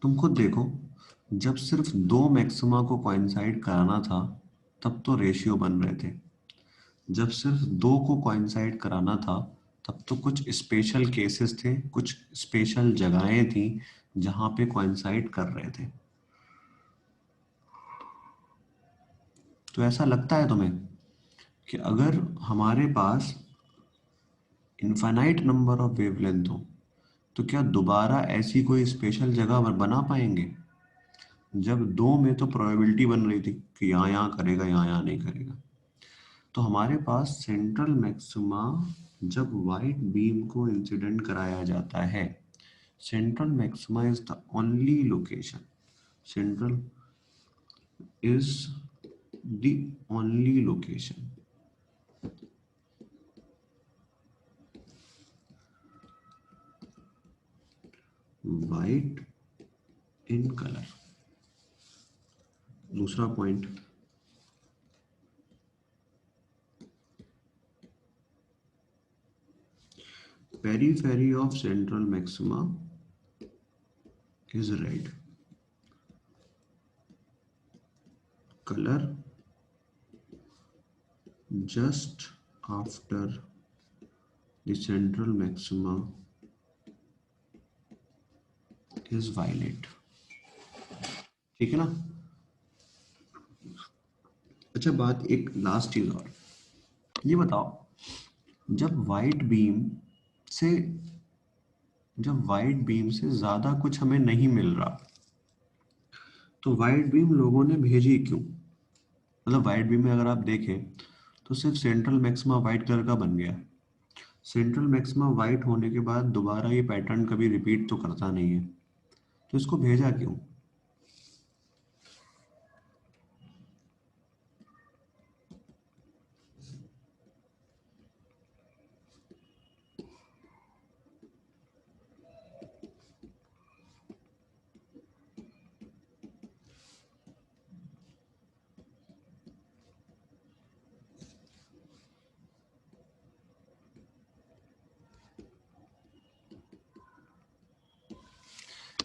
तुम खुद देखो, जब सिर्फ दो मैक्सिमा को कोइंसाइड कराना था तब तो रेशियो बन रहे थे, जब सिर्फ दो को कोइंसाइड कराना था तब तो कुछ स्पेशल केसेस थे, कुछ स्पेशल जगहें थी जहां पे कोइंसाइड कर रहे थे। तो ऐसा लगता है तुम्हें कि अगर हमारे पास इनफाइनाइट नंबर ऑफ वेवलेंथ हो तो क्या दोबारा ऐसी कोई स्पेशल जगह बना पाएंगे? जब दो में तो प्रोबेबिलिटी बन रही थी कि यहाँ यहाँ करेगा, यहाँ यहाँ नहीं करेगा। तो हमारे पास सेंट्रल मैक्सिमा जब वाइट बीम को इंसिडेंट कराया जाता है, central maxima is the only location, central is the only location white in colour. दूसरा point, periphery of central maxima is red, color just after the central maxima is violet। ठीक है ना? अच्छा बात, एक लास्ट चीज और, ये बताओ, जब वाइट बीम से जब वाइट बीम से ज्यादा कुछ हमें नहीं मिल रहा तो वाइट बीम लोगों ने भेजी क्यों? मतलब वाइट बीम में अगर आप देखें तो सिर्फ सेंट्रल मैक्सिमा वाइट कलर का बन गया। सेंट्रल मैक्सिमा वाइट होने के बाद दोबारा ये पैटर्न कभी रिपीट तो करता नहीं है, तो इसको भेजा क्यों?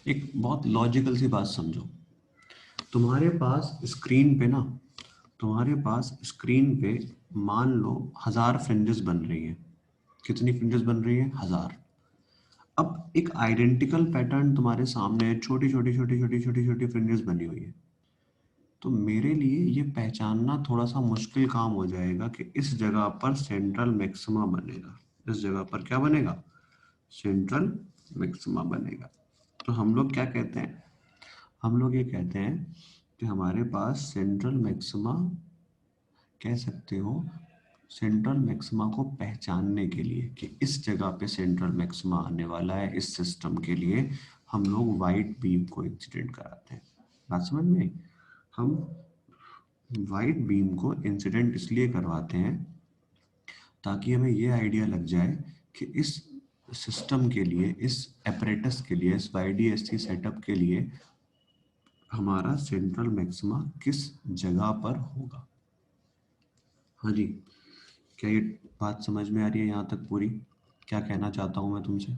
एक बहुत लॉजिकल सी बात समझो। तुम्हारे पास स्क्रीन पे ना, तुम्हारे पास स्क्रीन पे मान लो 1000 फ्रिंजेस बन रही हैं। कितनी फ्रिंजेस बन रही है? 1000। अब एक आइडेंटिकल पैटर्न तुम्हारे सामने है, छोटी छोटी छोटी छोटी छोटी छोटी फ्रिंजेस बनी हुई है। तो मेरे लिए ये पहचानना थोड़ा सा मुश्किल काम हो जाएगा कि इस जगह पर सेंट्रल मैक्सिमा बनेगा। इस जगह पर क्या बनेगा? सेंट्रल मैक्सिमा बनेगा। तो हम लोग क्या कहते हैं? हम लोग ये कहते हैं कि हमारे पास सेंट्रल मैक्सिमा, कह सकते हो सेंट्रल मैक्सिमा को पहचानने के लिए कि इस जगह पे सेंट्रल मैक्सिमा आने वाला है इस सिस्टम के लिए, हम लोग वाइट बीम को इंसिडेंट कराते हैं। बात समझ में आई? हम वाइट बीम को इंसिडेंट इसलिए करवाते हैं ताकि हमें ये आइडिया लग जाए कि इस सिस्टम के लिए, इस एपरेटस के लिए, इस YDSC सेटअप के लिए हमारा सेंट्रल मैक्सिमा किस जगह पर होगा। हाँ जी, क्या ये बात समझ में आ रही है यहाँ तक पूरी? क्या कहना चाहता हूँ मैं तुमसे?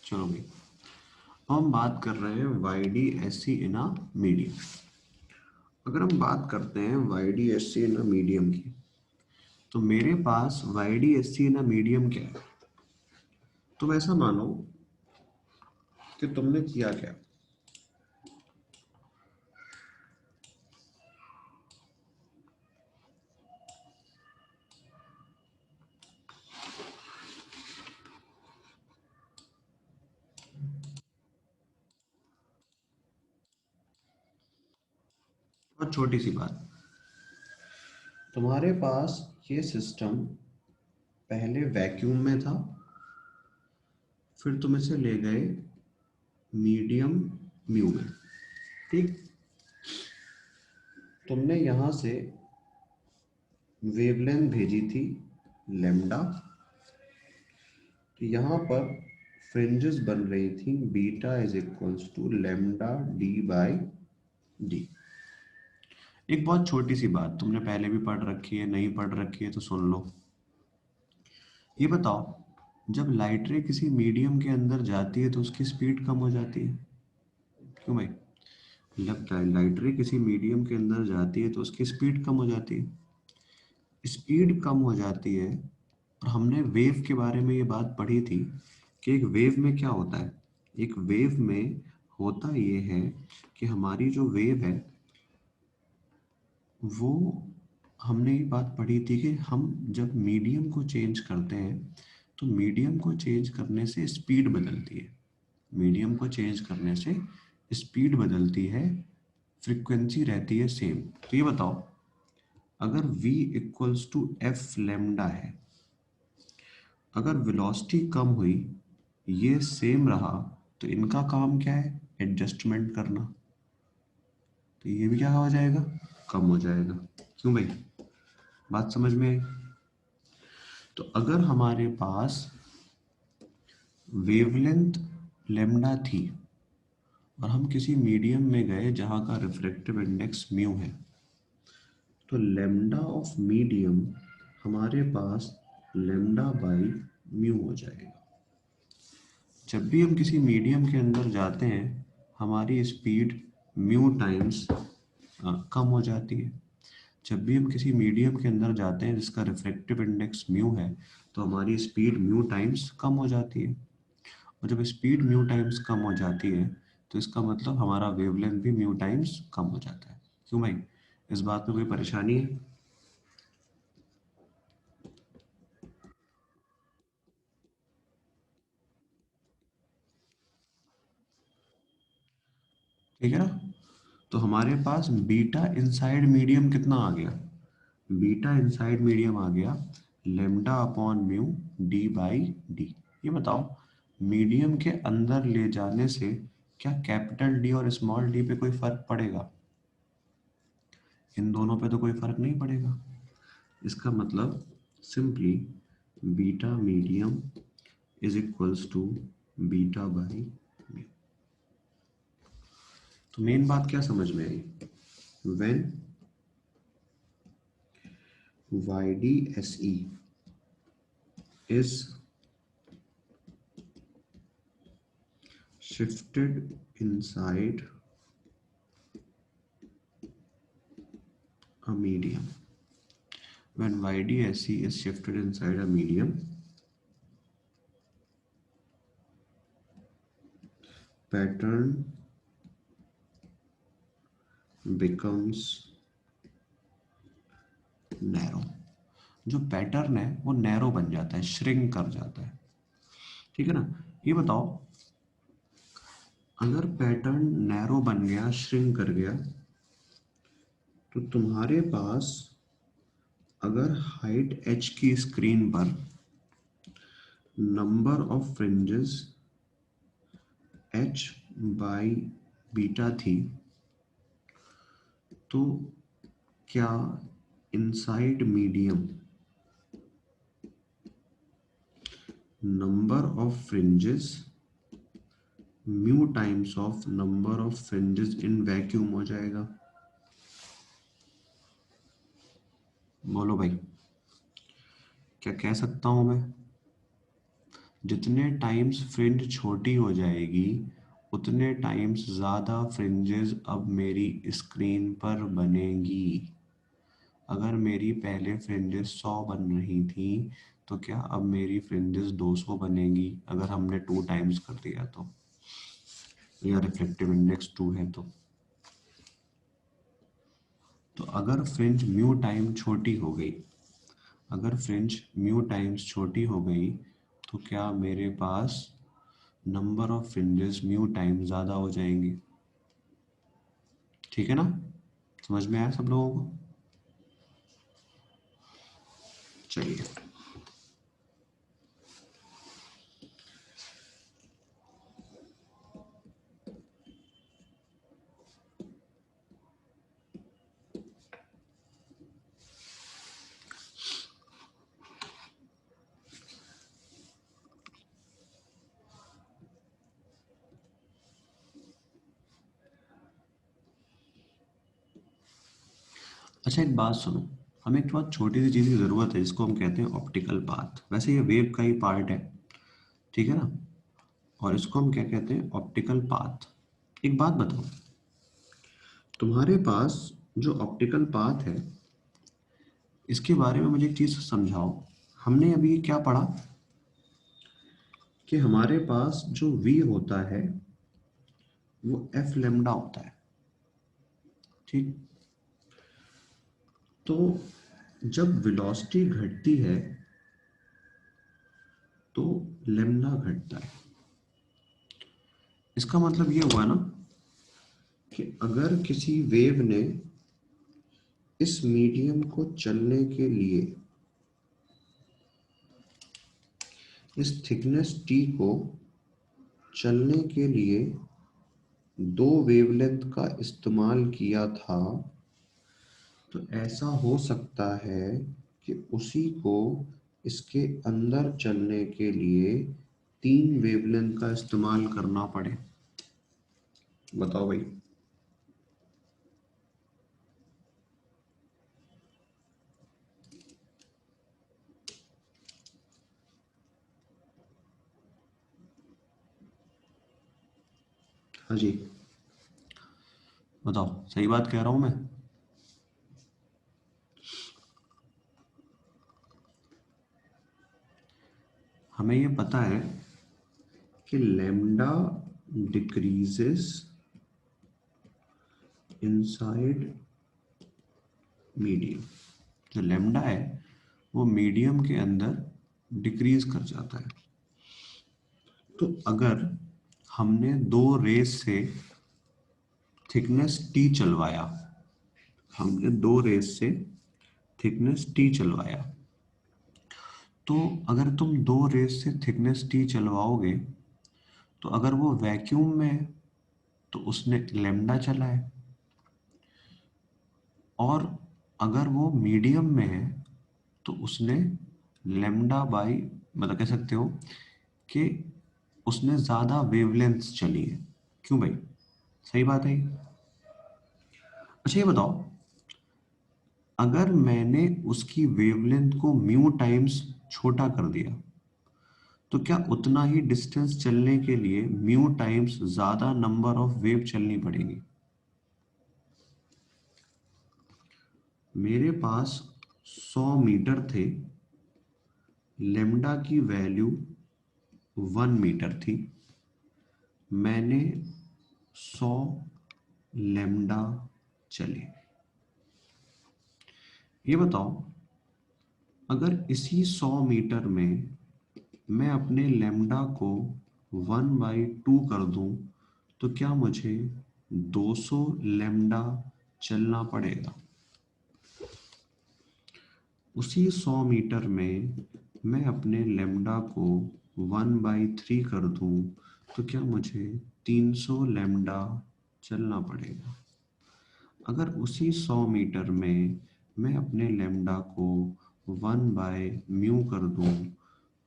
चलो भाई, हम बात कर रहे हैं YDSC इन अ मीडियम। अगर हम बात करते हैं YDSC इन अ मीडियम की, तो मेरे पास YDSC इन अ मीडियम क्या है? तुम ऐसा मानो कि तुमने किया क्या? और छोटी सी बात, तुम्हारे पास ये सिस्टम पहले वैक्यूम में था, फिर तुम इसे ले गए मीडियम म्यू में। ठीक? तुमने यहां से वेवलेंथ भेजी थी लेमडा, तो यहाँ पर फ्रिंजेस बन रही थी beta is equals to lambda D/D। एक बहुत छोटी सी बात, तुमने पहले भी पढ़ रखी है, नहीं पढ़ रखी है तो सुन लो। ये बताओ, जब लाइट रे किसी मीडियम के अंदर जाती है तो उसकी स्पीड कम हो जाती है। क्यों भाई? जब लाइट रे किसी मीडियम के अंदर जाती है तो उसकी स्पीड कम हो जाती है। स्पीड कम हो जाती है। और हमने वेव के बारे में ये बात पढ़ी थी कि एक वेव में क्या होता है। एक वेव में होता ये है कि हमारी जो वेव है वो, हमने ये बात पढ़ी थी कि हम जब मीडियम को चेंज करते हैं तो मीडियम को चेंज करने से स्पीड बदलती है। मीडियम को चेंज करने से स्पीड बदलती है, फ्रीक्वेंसी रहती है सेम। तो ये बताओ, अगर v equals to F lambda है, अगर वेलोसिटी कम हुई, ये सेम रहा, तो इनका काम क्या है? एडजस्टमेंट करना। तो ये भी क्या हो जाएगा? कम हो जाएगा। क्यों भाई? बात समझ में आई? तो अगर हमारे पास वेवलेंथ लेमडा थी और हम किसी मीडियम में गए जहां का रिफ्रैक्टिव इंडेक्स म्यू है, तो लेमडा ऑफ मीडियम हमारे पास लेमडा बाई म्यू हो जाएगा। जब भी हम किसी मीडियम के अंदर जाते हैं, हमारी स्पीड म्यू टाइम्स कम हो जाती है। जब भी हम किसी मीडियम के अंदर जाते हैं जिसका रिफ्रैक्टिव इंडेक्स म्यू है, तो हमारी स्पीड म्यू टाइम्स कम हो जाती है। और जब स्पीड म्यू टाइम्स कम हो जाती है, तो इसका मतलब हमारा वेवलेंथ भी म्यू टाइम्स कम हो जाता है। क्यों भाई? इस बात में कोई परेशानी है? ठीक है ना? तो हमारे पास बीटा इनसाइड मीडियम कितना आ गया? बीटा इनसाइड मीडियम आ गया लेमडा अपॉन म्यू D/D। ये बताओ, मीडियम के अंदर ले जाने से क्या कैपिटल डी और स्मॉल डी पे कोई फर्क पड़ेगा? इन दोनों पे तो कोई फर्क नहीं पड़ेगा। इसका मतलब simply beta medium is equals to beta by mu. तो मेन बात क्या समझ में आई? When YDSE is shifted inside a medium, when YDSE is shifted inside a medium, pattern becomes narrow। जो पैटर्न है वो नैरो बन जाता है, श्रिंक कर जाता है। ठीक है ना? ये बताओ, अगर पैटर्न नैरो बन गया, श्रिंक कर गया, तो तुम्हारे पास अगर हाइट h की स्क्रीन पर number of fringes h by beta थी, तो क्या inside medium number of fringes mu times of number of fringes in vacuum हो जाएगा? बोलो भाई, क्या कह सकता हूं मैं? जितने टाइम्स फ्रिंज छोटी हो जाएगी उतने टाइम्स ज़्यादा फ्रिंजेस अब मेरी स्क्रीन पर बनेगी। अगर मेरी पहले फ्रिंजेस 100 बन रही थी तो क्या अब मेरी फ्रिंजेस 200 बनेगी अगर हमने 2 टाइम्स कर दिया तो, या रिफ्लेक्टिव इंडेक्स 2 है तो अगर फ्रिंज म्यू टाइम छोटी हो गई, अगर फ्रिंज म्यू टाइम्स छोटी हो गई तो क्या मेरे पास number of fringes mu time ज़्यादा हो जाएंगे? ठीक है ना? समझ में आया सब लोगों को? चलिए, अच्छा एक बात सुनो, हमें एक बहुत छोटी सी चीज़ की ज़रूरत है जिसको हम कहते हैं ऑप्टिकल पाथ। वैसे ये वेव का ही पार्ट है, ठीक है ना? और इसको हम क्या कहते हैं? Optical path. एक बात बताओ, तुम्हारे पास जो ऑप्टिकल पाथ है इसके बारे में मुझे एक चीज़ समझाओ। हमने अभी क्या पढ़ा कि हमारे पास जो v होता है वो f लेमडा होता है, ठीक? तो जब वेलोसिटी घटती है तो लेमडा घटता है। इसका मतलब ये हुआ ना कि अगर किसी वेव ने इस मीडियम को चलने के लिए, इस थिकनेस t को चलने के लिए 2 वेवलेंथ का इस्तेमाल किया था, तो ऐसा हो सकता है कि उसी को इसके अंदर चलने के लिए 3 वेवलेंथ का इस्तेमाल करना पड़े। बताओ भाई। हाँ जी, बताओ, सही बात कह रहा हूं मैं? हमें ये पता है कि लैम्डा डिक्रीजेस इनसाइड मीडियम। जो लैम्डा है वो मीडियम के अंदर डिक्रीज कर जाता है। तो अगर हमने 2 रेस से थिकनेस टी चलवाया, हमने 2 रेस से थिकनेस टी चलवाया, तो अगर तुम 2 रेस से थिकनेस टी चलवाओगे तो अगर वो वैक्यूम में है तो उसने लेमडा चला है, और अगर वो मीडियम में है तो उसने लेमडा बाई, मतलब कह सकते हो कि उसने ज़्यादा वेवलेंथ चली है। क्यों भाई, सही बात है ये? अच्छा ये बताओ, अगर मैंने उसकी वेवलेंथ को म्यू टाइम्स छोटा कर दिया तो क्या उतना ही डिस्टेंस चलने के लिए म्यू टाइम्स ज़्यादा नंबर ऑफ वेव चलनी पड़ेगी? मेरे पास 100 मीटर थे, लेमडा की वैल्यू 1 मीटर थी, मैंने 100 लेमडा चले। ये बताओ, अगर इसी 100 मीटर में मैं अपने लेमडा को 1/2 कर दूं तो क्या मुझे 200 लेमडा चलना पड़ेगा? उसी 100 मीटर में मैं अपने लेमडा को 1/3 कर दूं तो क्या मुझे 300 लेमडा चलना पड़ेगा? अगर उसी 100 मीटर में मैं अपने लेमडा को 1/μ कर दूं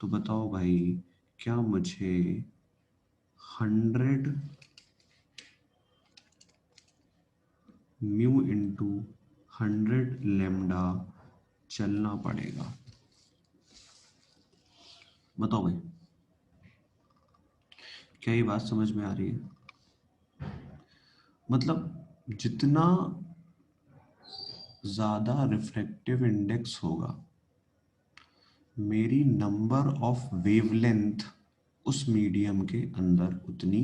तो बताओ भाई, क्या मुझे 100 म्यू इंटू 100 लेमडा चलना पड़ेगा? बताओ भाई, क्या ये बात समझ में आ रही है? मतलब जितना ज़्यादा रिफ्रैक्टिव इंडेक्स होगा, मेरी नंबर ऑफ वेवलेंथ उस मीडियम के अंदर उतनी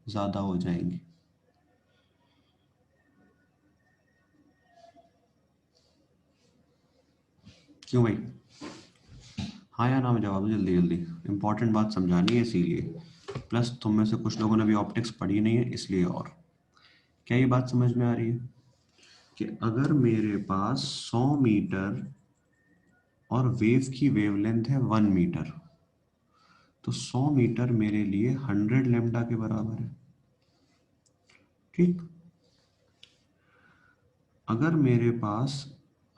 ज़्यादा हो जाएंगी। क्यों भाई? हाँ या ना में जवाब दो जल्दी जल्दी, इंपॉर्टेंट बात समझानी है इसीलिए। प्लस तुम में से कुछ लोगों ने भी ऑप्टिक्स पढ़ी नहीं है इसलिए। और क्या ये बात समझ में आ रही है कि अगर मेरे पास 100 मीटर और वेव की वेवलेंथ है 1 मीटर, तो 100 मीटर मेरे लिए 100 लेमडा के बराबर है। ठीक। अगर मेरे पास,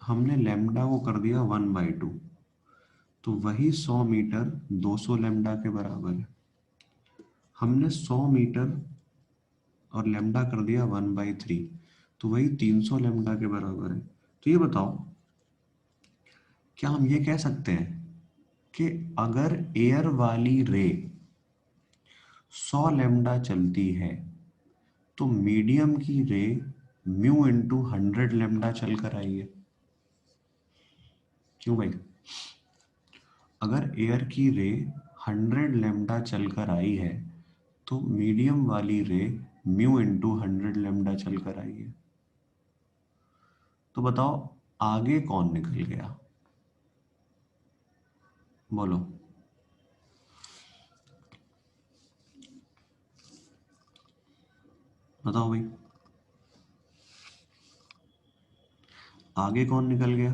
हमने लेमडा को कर दिया 1/2, तो वही 100 मीटर 200 लेमडा के बराबर है। हमने 100 मीटर और लेमडा कर दिया 1/3, तो वही 300 लेमडा के बराबर है। तो ये बताओ, क्या हम ये कह सकते हैं कि अगर एयर वाली रे 100 लेमडा चलती है तो मीडियम की रे म्यू इंटू 100 लेमडा चल कर आई है? क्यों भाई? अगर एयर की रे 100 लेमडा चल कर आई है तो मीडियम वाली रे म्यू इंटू 100 लेमडा चल कर आई है। तो बताओ, आगे कौन निकल गया? बोलो। बताओ भाई, आगे कौन निकल गया?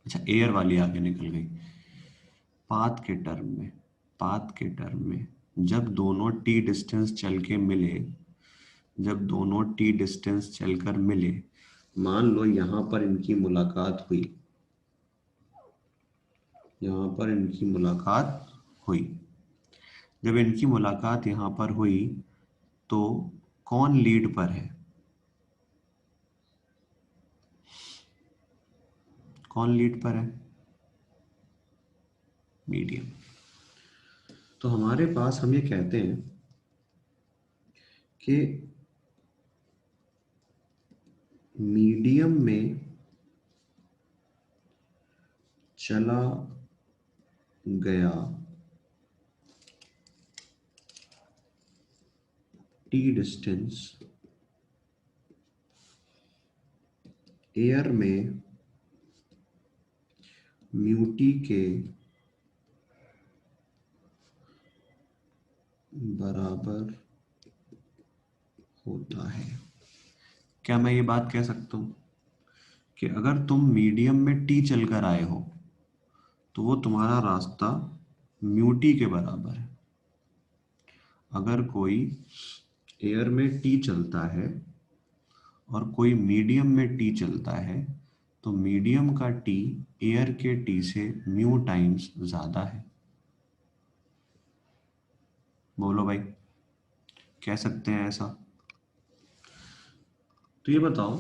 अच्छा, एयर वाली आगे निकल गई। पाथ के टर्म में, पाथ के टर्म में जब दोनों टी डिस्टेंस चल के मिले, जब दोनों टी डिस्टेंस चलकर मिले, मान लो यहां पर इनकी मुलाकात हुई, यहां पर इनकी मुलाकात हुई। जब इनकी मुलाकात यहां पर हुई तो कौन लीड पर है? कौन लीड पर है? मीडियम। तो हमारे पास, हम ये कहते हैं कि मीडियम में चला गया टी डिस्टेंस एयर में म्यूटी के बराबर होता है। क्या मैं ये बात कह सकता हूं कि अगर तुम मीडियम में टी चलकर आए हो तो वो तुम्हारा रास्ता म्यूटी के बराबर है? अगर कोई एयर में टी चलता है और कोई मीडियम में टी चलता है तो मीडियम का टी एयर के टी से म्यू टाइम्स ज्यादा है। बोलो भाई, कह सकते हैं ऐसा? तो ये बताओ,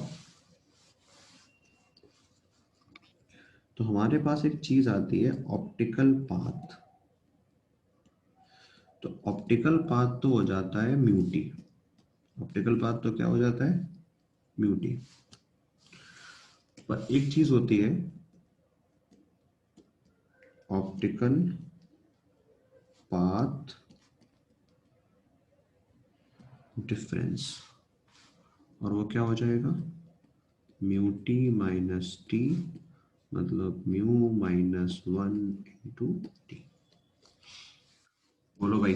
तो हमारे पास एक चीज आती है ऑप्टिकल पाथ। तो ऑप्टिकल पाथ तो हो जाता है म्यूटी। ऑप्टिकल पाथ तो क्या हो जाता है? म्यूटी। पर एक चीज होती है ऑप्टिकल पाथ डिफरेंस, और वो क्या हो जाएगा? म्यू टी माइनस टी, मतलब म्यू माइनस 1 × टी। बोलो भाई,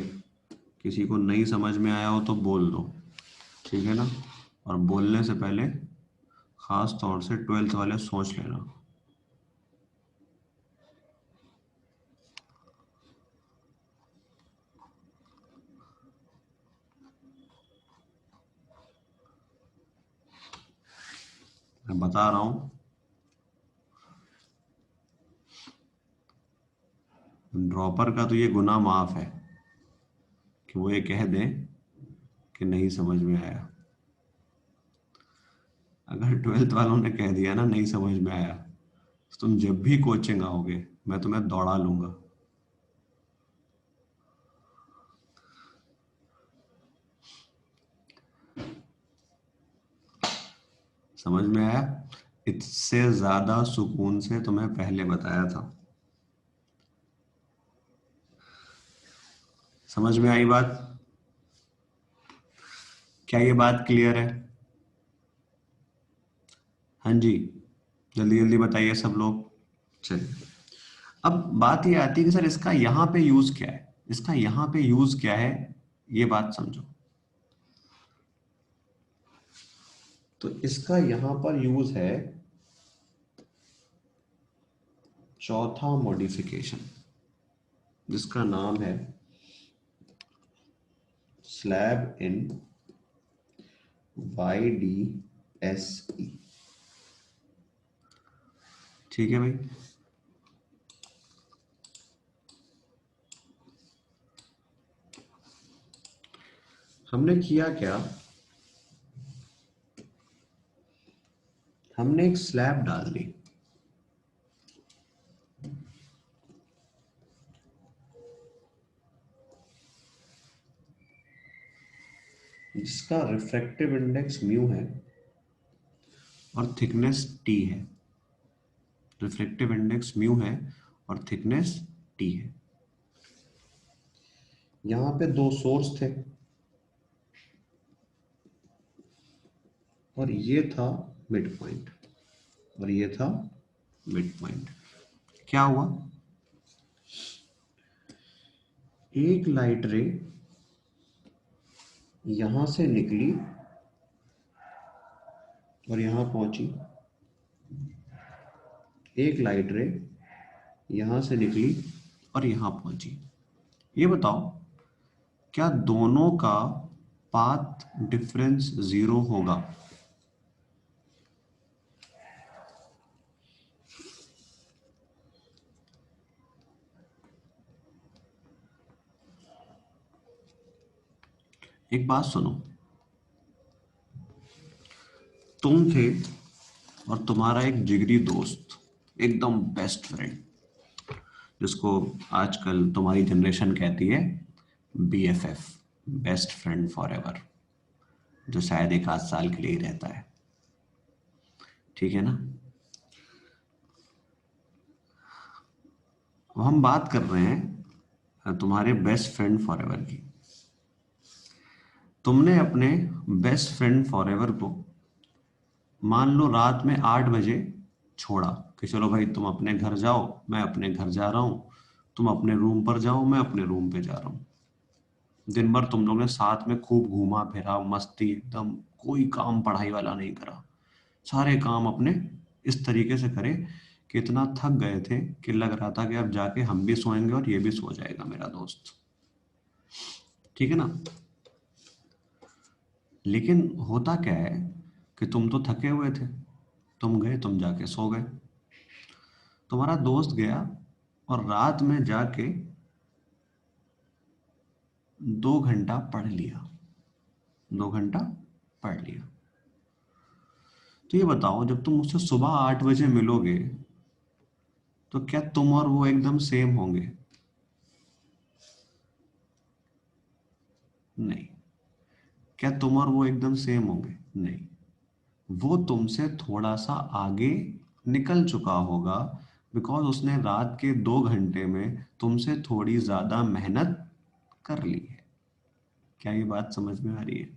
किसी को नहीं समझ में आया हो तो बोल दो, ठीक है ना? और बोलने से पहले खास तौर से 12th वाले सोच लेना। मैं बता रहा हूं, ड्रॉपर का तो ये गुनाह माफ है कि वो ये कह दें कि नहीं समझ में आया। अगर 12th वालों ने कह दिया ना नहीं समझ में आया, तो तुम जब भी कोचिंग आओगे मैं तुम्हें दौड़ा लूंगा। समझ में आया? इससे ज्यादा सुकून से तुम्हें पहले बताया था। समझ में आई बात? क्या ये बात क्लियर है? हाँ जी, जल्दी जल्दी बताइए सब लोग। चलिए, अब बात ये आती है कि सर इसका यहाँ पे यूज क्या है, इसका यहाँ पे यूज क्या है, ये बात समझो। तो इसका यहाँ पर यूज है चौथा मॉडिफिकेशन, जिसका नाम है स्लैब इन YDSE। ठीक है भाई? हमने किया क्या, हमने एक स्लैब डाल दी जिसका रिफ्रैक्टिव इंडेक्स म्यू है और थिकनेस टी है। रिफ्रैक्टिव इंडेक्स म्यू है और थिकनेस टी है। यहां पे दो सोर्स थे और ये था मिड पॉइंट, और ये था मिड पॉइंट। क्या हुआ? एक लाइट रे यहां से निकली और यहां पहुंची, एक लाइट रे यहां से निकली और यहां पहुंची। ये बताओ, क्या दोनों का पाथ डिफरेंस 0 होगा? एक बात सुनो, तुम थे और तुम्हारा एक जिगरी दोस्त, एकदम बेस्ट फ्रेंड, जिसको आजकल तुम्हारी जनरेशन कहती है BFF, best friend for ever, जो शायद एक आध साल के लिए ही रहता है। ठीक है ना? अब हम बात कर रहे हैं तुम्हारे बेस्ट फ्रेंड फॉर एवर की। तुमने अपने बेस्ट फ्रेंड फॉर एवर को मान लो रात में 8 बजे छोड़ा कि चलो भाई तुम अपने घर जाओ, मैं अपने घर जा रहा हूँ, तुम अपने रूम पर जाओ, मैं अपने रूम पे जा रहा हूँ। दिन भर तुम लोग ने साथ में खूब घूमा फिरा, मस्ती एकदम, कोई काम पढ़ाई वाला नहीं करा, सारे काम अपने इस तरीके से करे कि इतना थक गए थे कि लग रहा था कि अब जाके हम भी सोएंगे और ये भी सो जाएगा मेरा दोस्त। ठीक है ना? लेकिन होता क्या है, कि तुम तो थके हुए थे, तुम गए, तुम जाके सो गए। तुम्हारा दोस्त गया और रात में जाके 2 घंटा पढ़ लिया, 2 घंटा पढ़ लिया। तो ये बताओ, जब तुम मुझसे सुबह 8 बजे मिलोगे तो क्या तुम और वो एकदम सेम होंगे? नहीं। क्या तुम और वो एकदम सेम होंगे? नहीं। वो तुमसे थोड़ा सा आगे निकल चुका होगा, बिकॉज उसने रात के 2 घंटे में तुमसे थोड़ी ज्यादा मेहनत कर ली है। क्या ये बात समझ में आ रही है?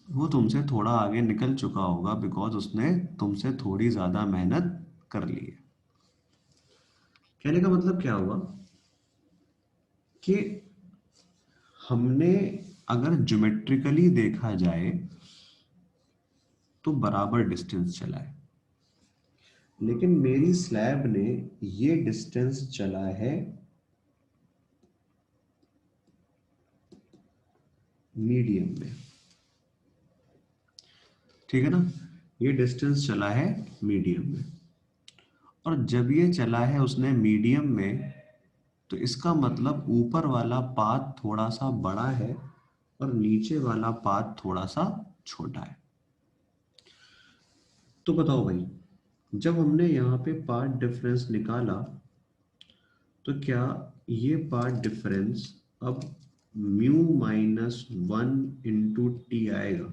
वो तुमसे थोड़ा आगे निकल चुका होगा बिकॉज उसने तुमसे थोड़ी ज्यादा मेहनत कर ली है। कहने का मतलब क्या हुआ कि हमने, अगर ज्योमेट्रिकली देखा जाए तो बराबर डिस्टेंस चला है, लेकिन मेरी स्लैब ने ये डिस्टेंस चला है मीडियम में। ठीक है ना? ये डिस्टेंस चला है मीडियम में, और जब ये चला है उसने मीडियम में, तो इसका मतलब ऊपर वाला पाथ थोड़ा सा बड़ा है और नीचे वाला पाथ थोड़ा सा छोटा है। तो बताओ भाई, जब हमने यहाँ पे पाथ डिफरेंस निकाला तो क्या ये पाथ डिफरेंस अब μ-1 × t आएगा?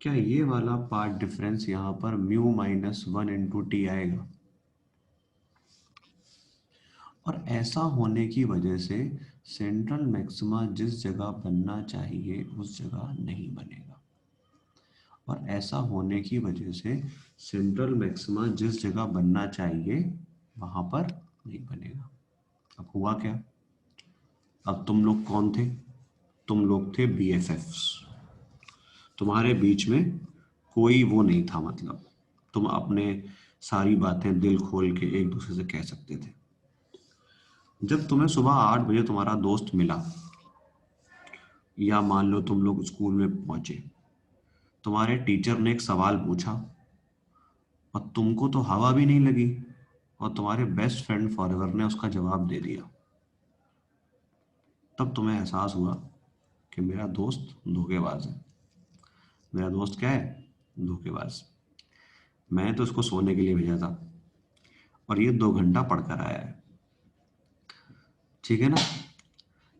क्या ये वाला पार्ट डिफरेंस यहाँ पर μ-1 × t आएगा? और ऐसा होने की वजह से सेंट्रल मैक्सिमा जिस जगह बनना चाहिए उस जगह नहीं बनेगा, और ऐसा होने की वजह से सेंट्रल मैक्सिमा जिस जगह बनना चाहिए वहां पर नहीं बनेगा। अब हुआ क्या? अब तुम लोग कौन थे? तुम लोग थे BFFs। तुम्हारे बीच में कोई वो नहीं था, मतलब तुम अपने सारी बातें दिल खोल के एक दूसरे से कह सकते थे। जब तुम्हें सुबह 8 बजे तुम्हारा दोस्त मिला, या मान लो तुम लोग स्कूल में पहुंचे, तुम्हारे टीचर ने एक सवाल पूछा और तुमको तो हवा भी नहीं लगी, और तुम्हारे बेस्ट फ्रेंड फॉरएवर ने उसका जवाब दे दिया, तब तुम्हें एहसास हुआ कि मेरा दोस्त धोखेबाज है। मेरा दोस्त क्या है? धोखेबाज। मैंने तो उसको सोने के लिए भेजा था और ये 2 घंटा पढ़कर आया है। ठीक है ना?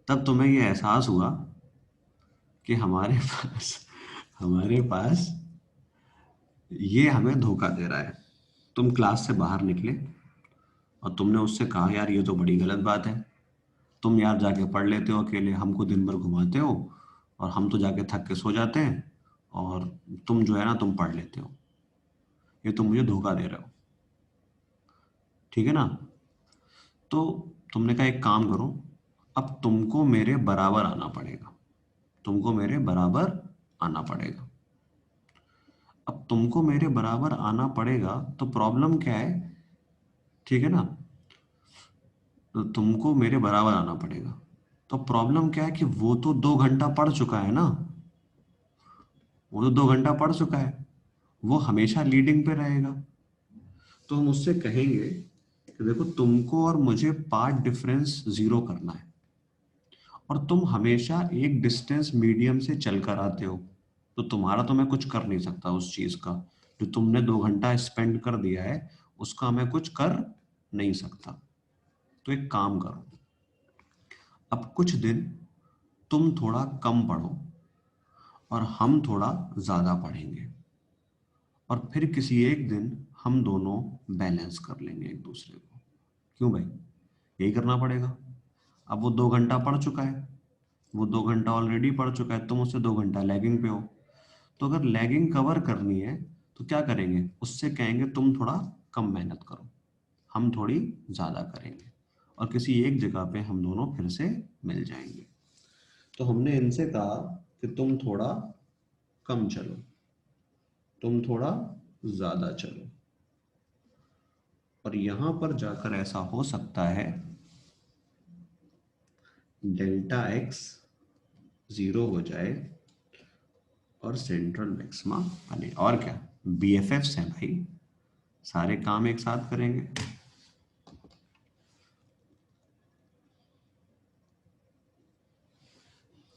तब तुम्हें ये एहसास हुआ कि हमारे पास ये हमें धोखा दे रहा है। तुम क्लास से बाहर निकले और तुमने उससे कहा, यार ये तो बड़ी गलत बात है, तुम यार जाके पढ़ लेते हो अकेले, हमको दिन भर घुमाते हो, और हम तो जाके थक के सो जाते हैं, और तुम जो है ना तुम पढ़ लेते हो, ये तुम मुझे धोखा दे रहे हो। ठीक है ना? तो तुमने कहा एक काम करो, अब तुमको मेरे बराबर आना पड़ेगा, तुमको मेरे बराबर आना पड़ेगा। अब तुमको मेरे बराबर आना पड़ेगा तो प्रॉब्लम क्या है? ठीक है ना? तो तुमको मेरे बराबर आना पड़ेगा, तो प्रॉब्लम क्या है कि वो तो 2 घंटा पढ़ चुका है ना, वो तो 2 घंटा पढ़ चुका है, वो हमेशा लीडिंग पे रहेगा। तो हम उससे कहेंगे कि देखो, तुमको और मुझे पार्ट डिफरेंस 0 करना है, और तुम हमेशा एक डिस्टेंस मीडियम से चल कर आते हो, तो तुम्हारा तो मैं कुछ कर नहीं सकता उस चीज का। जो तुमने 2 घंटा स्पेंड कर दिया है उसका मैं कुछ कर नहीं सकता। तो एक काम करो, अब कुछ दिन तुम थोड़ा कम पढ़ो और हम थोड़ा ज्यादा पढ़ेंगे, और फिर किसी एक दिन हम दोनों बैलेंस कर लेंगे एक दूसरे को। क्यों भाई? यही करना पड़ेगा। अब वो 2 घंटा पढ़ चुका है, वो 2 घंटा ऑलरेडी पढ़ चुका है, तुम उससे 2 घंटा लैगिंग पे हो। तो अगर लैगिंग कवर करनी है तो क्या करेंगे? उससे कहेंगे तुम थोड़ा कम मेहनत करो, हम थोड़ी ज्यादा करेंगे, और किसी एक जगह पे हम दोनों फिर से मिल जाएंगे। तो हमने इनसे कहा कि तुम थोड़ा कम चलो, तुम थोड़ा ज्यादा चलो, और यहां पर जाकर ऐसा हो सकता है डेल्टा x 0 हो जाए और सेंट्रल मैक्सिमा बने। और क्या, बीएफएफ्स हैं भाई, सारे काम एक साथ करेंगे।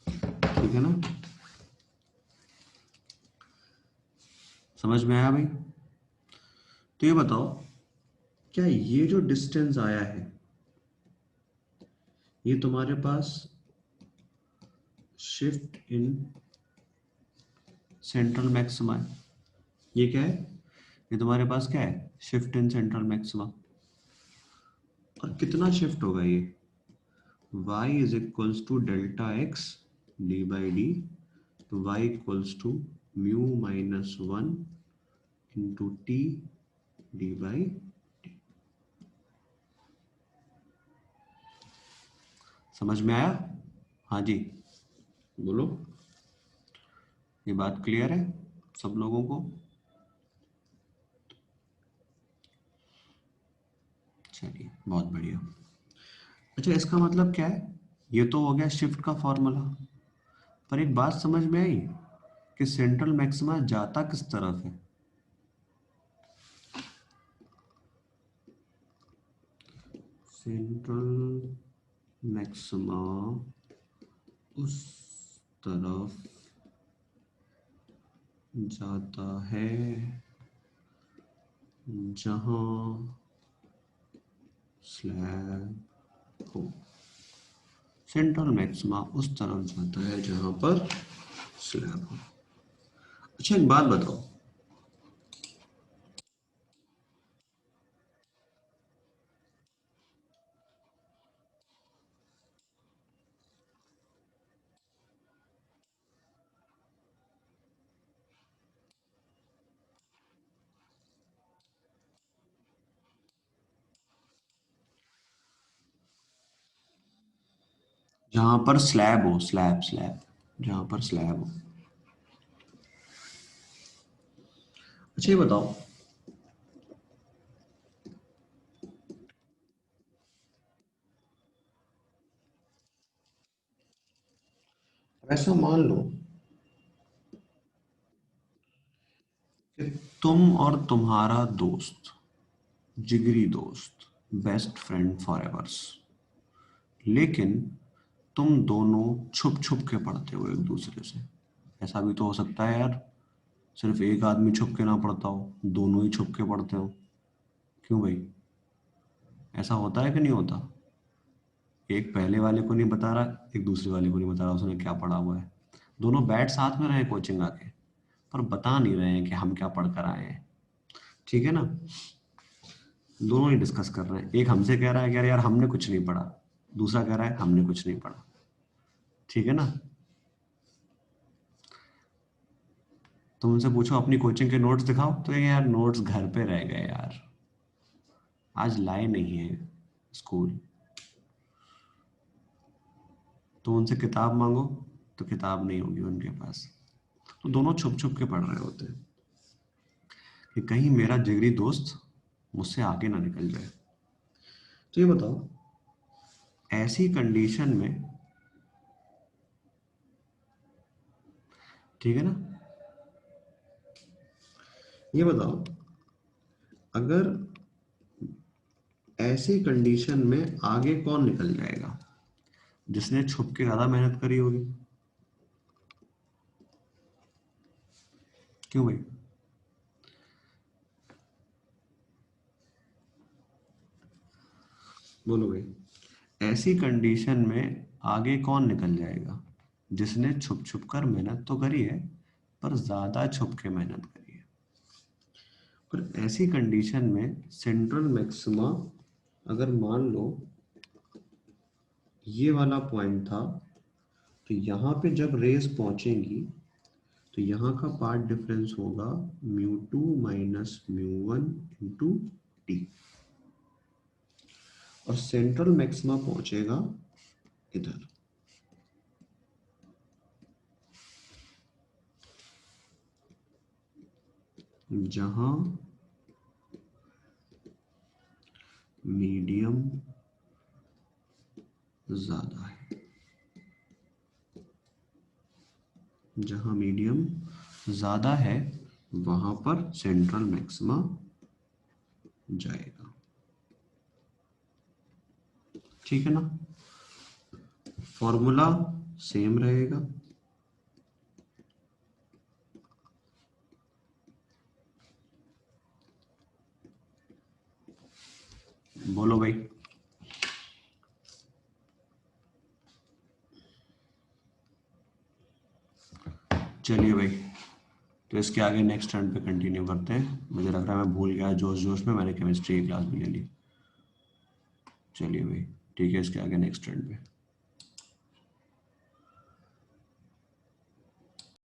ठीक है ना, समझ में आया भाई? तो ये बताओ, क्या ये जो डिस्टेंस आया है ये तुम्हारे पास शिफ्ट इन सेंट्रल मैक्सिमा है? ये क्या है? ये तुम्हारे पास क्या है? Shift in central maxima. और कितना शिफ्ट होगा ये? y is equals to delta x D by D, तो y equals to mu minus one into T D by. समझ में आया? हाँ जी, बोलो। ये बात क्लियर है सब लोगों को? चलिए, बहुत बढ़िया। अच्छा, इसका मतलब क्या है? ये तो हो गया शिफ्ट का फॉर्मूला, पर एक बात समझ में आई कि सेंट्रल मैक्सिमा जाता किस तरफ है? सेंट्रल मैक्सिमा उस तरफ जाता है जहां स्लैब हो। सेंट्रल मैक्सिमा उस तरफ जाता है जहां पर स्लैब हो। अच्छा, एक बात बताओ, जहां पर स्लैब हो, स्लैब स्लैब, जहां पर स्लैब हो। अच्छा, ये बताओ, ऐसा मान लो कि तुम और तुम्हारा दोस्त, जिगरी दोस्त, बेस्ट फ्रेंड फॉर एवर्स, लेकिन तुम दोनों छुप छुप के पढ़ते हो एक दूसरे से। ऐसा भी तो हो सकता है यार, सिर्फ एक आदमी छुप के ना पढ़ता हो, दोनों ही छुप के पढ़ते हो। क्यों भाई, ऐसा होता है कि नहीं होता? एक पहले वाले को नहीं बता रहा, एक दूसरे वाले को नहीं बता रहा उसने क्या पढ़ा हुआ है। दोनों बैठ साथ में रहे कोचिंग आके, पर बता नहीं रहे हैं कि हम क्या पढ़ कर आए हैं। ठीक है ना, दोनों ही डिस्कस कर रहे हैं। एक हमसे कह रहा है कि यार यार हमने कुछ नहीं पढ़ा, दूसरा कह रहा है हमने कुछ नहीं पढ़ा। ठीक है ना, तुम उनसे पूछो अपनी कोचिंग के नोट्स दिखाओ, तो ये यार नोट्स घर पे रह गए यार, आज लाए नहीं है स्कूल। तो उनसे किताब मांगो, तो किताब नहीं होगी उनके पास। तो दोनों छुप छुप के पढ़ रहे होते हैं कि कहीं मेरा जिगरी दोस्त मुझसे आगे ना निकल जाए। तो ये बताओ, ऐसी कंडीशन में, ठीक है ना, ये बताओ, अगर ऐसी कंडीशन में आगे कौन निकल जाएगा? जिसने छुप के ज्यादा मेहनत करी होगी। क्यों भाई? बोलो भाई, ऐसी कंडीशन में आगे कौन निकल जाएगा? जिसने छुप छुप कर मेहनत तो करी है, पर ज्यादा छुप के मेहनत करी है। और ऐसी कंडीशन में सेंट्रल मैक्सिमा, अगर मान लो ये वाला पॉइंट था, तो यहाँ पे जब रेस पहुंचेंगी तो यहाँ का पार्ट डिफरेंस होगा mu two minus mu one into T, और सेंट्रल मैक्सिमा पहुंचेगा इधर। जहां मीडियम ज्यादा है, जहां मीडियम ज्यादा है वहां पर सेंट्रल मैक्सिमा जाएगा। ठीक है ना, फॉर्मूला सेम रहेगा। बोलो भाई। चलिए भाई, तो इसके आगे नेक्स्ट टर्न पे कंटिन्यू करते हैं। मुझे लग रहा है मैं भूल गया, जोश जोश में मैंने केमिस्ट्री की क्लास भी ले ली। चलिए भाई, ठीक है, इसके आगे नेक्स्ट टर्न पे।